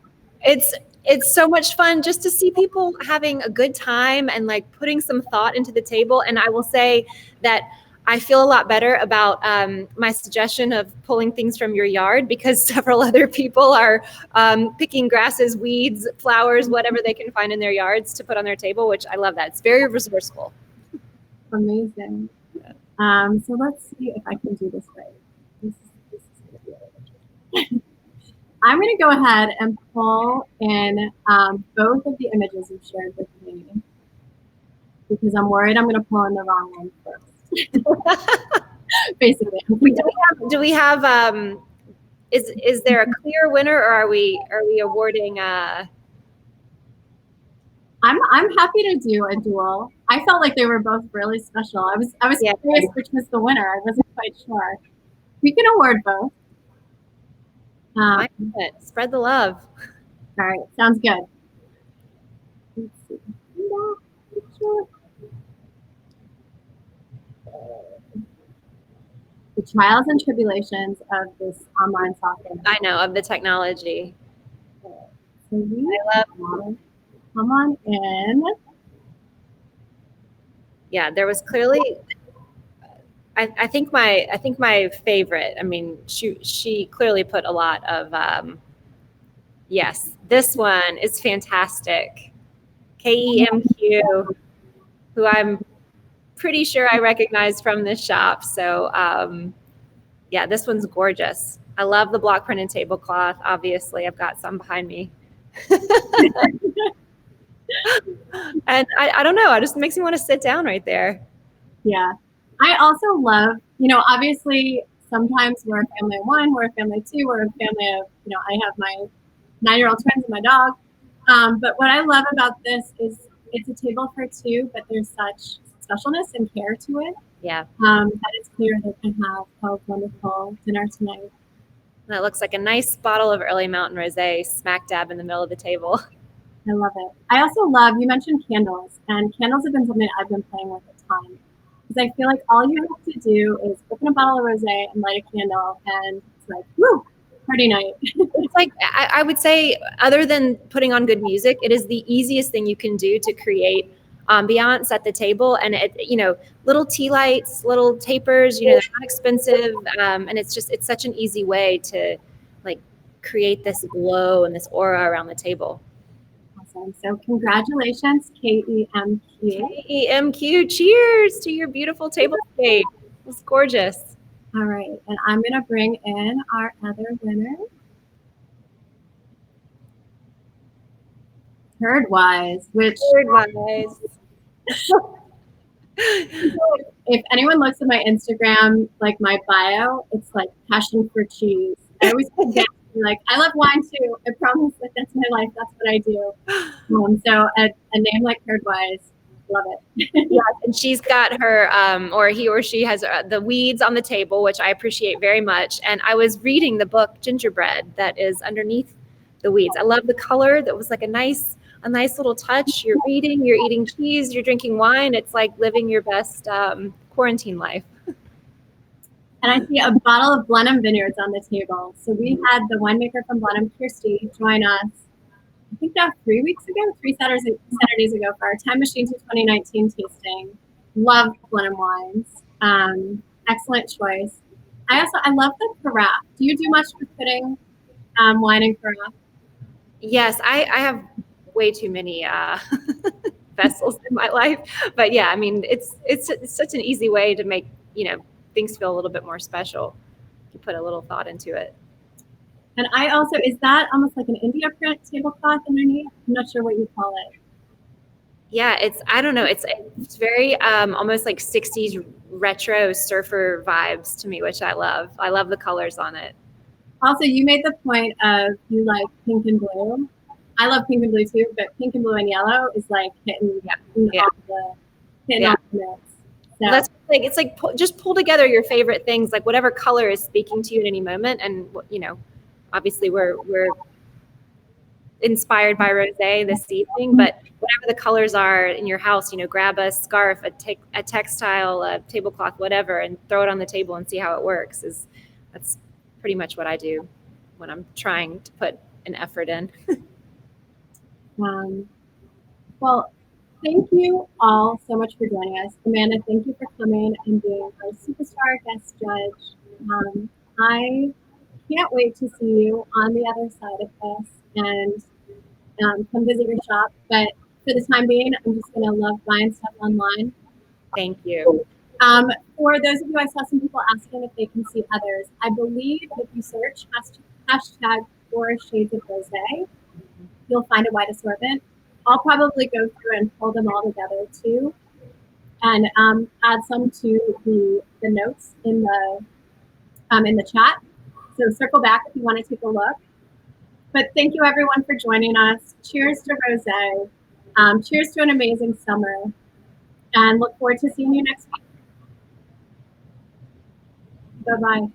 It's so much fun just to see people having a good time and like putting some thought into the table. And I will say that I feel a lot better about my suggestion of pulling things from your yard because several other people are picking grasses, weeds, flowers, whatever they can find in their yards to put on their table, which I love that. It's very resourceful. Amazing. So let's see if I can do this right. This is gonna be really interesting. I'm going to go ahead and pull in both of the images you shared with me because I'm worried I'm going to pull in the wrong one first. Basically, do we have is there a clear winner or are we awarding I'm happy to do a duel. I felt like they were both really special. I was curious which was the winner. I wasn't quite sure. We can award both. Spread the love. All right, sounds good. Let's see. The trials and tribulations of this online software. I know, of the technology. So come on in. Yeah, there was clearly. I think my favorite. I mean, she clearly put a lot of. Yes, this one is fantastic. KEMQ, who I'm pretty sure I recognize from this shop. So yeah, this one's gorgeous. I love the block printed tablecloth. Obviously, I've got some behind me. And I don't know, it just makes me want to sit down right there. Yeah. I also love, obviously sometimes we're a family of one, we're a family of two, we're a family of, I have my 9-year-old twins and my dog. But what I love about this is it's a table for two, but there's such specialness and care to it. Yeah. That it's clear they can have a wonderful dinner tonight. And it looks like a nice bottle of Early Mountain Rosé smack dab in the middle of the table. I love it. I also love, you mentioned candles, and candles have been something I've been playing with a ton. Because I feel like all you have to do is open a bottle of rosé and light a candle, and it's like, woo, party night. It's like, I would say, other than putting on good music, it is the easiest thing you can do to create ambiance at the table. And it, you know, little tea lights, little tapers, you know, they're not expensive. And it's such an easy way to like create this glow and this aura around the table. Awesome. So congratulations, KEMQ. KEMQ, cheers to your beautiful tablescape. It's gorgeous. All right, and I'm going to bring in our other winner. Herdwise, which Herdwise. If anyone looks at my Instagram, like my bio, it's like passion for cheese. I always forget, like, I love wine too. I promise that that's my life. That's what I do. So a name like Herdwise, love it. Yeah, and she's got her, or he or she has the weeds on the table, which I appreciate very much. And I was reading the book Gingerbread that is underneath the weeds. I love the color. That was like a nice little touch. You're reading, you're eating cheese, you're drinking wine. It's like living your best quarantine life. And I see a bottle of Blenheim Vineyards on the table. So we had the winemaker from Blenheim, Kirsty, join us, I think now 3 Saturdays ago for our Time Machine to 2019 tasting. Love Blenheim wines. Excellent choice. I love the carafe. Do you do much with putting wine in carafe? Yes, I have way too many vessels in my life, but yeah, I mean, it's such an easy way to make, you know, things feel a little bit more special. You put a little thought into it. And I also, is that almost like an India print tablecloth underneath? I'm not sure what you call it. Yeah, I don't know. It's very almost like 60s retro surfer vibes to me, which I love. I love the colors on it. Also, you made the point of you like pink and blue. I love pink and blue too, but pink and blue and yellow is like hitting all the notes. So. That's like, it's like just pull together your favorite things, like whatever color is speaking to you at any moment. And, you know, obviously we're inspired by Rosé this evening, but whatever the colors are in your house, you know, grab a scarf, a textile, a tablecloth, whatever, and throw it on the table and see how it works. That's pretty much what I do when I'm trying to put an effort in. Well, thank you all so much for joining us. Amanda, thank you for coming and being our superstar guest judge. I can't wait to see you on the other side of this and come visit your shop. But for the time being, I'm just going to love buying stuff online. Thank you. For those of you, I saw some people asking if they can see others. I believe if you search hashtag 4 Shades of Rosé, you'll find a wide assortment. I'll probably go through and pull them all together too, and add some to the notes in the chat. So circle back if you want to take a look. But thank you everyone for joining us. Cheers to Rosé. Cheers to an amazing summer, and look forward to seeing you next week. Bye-bye.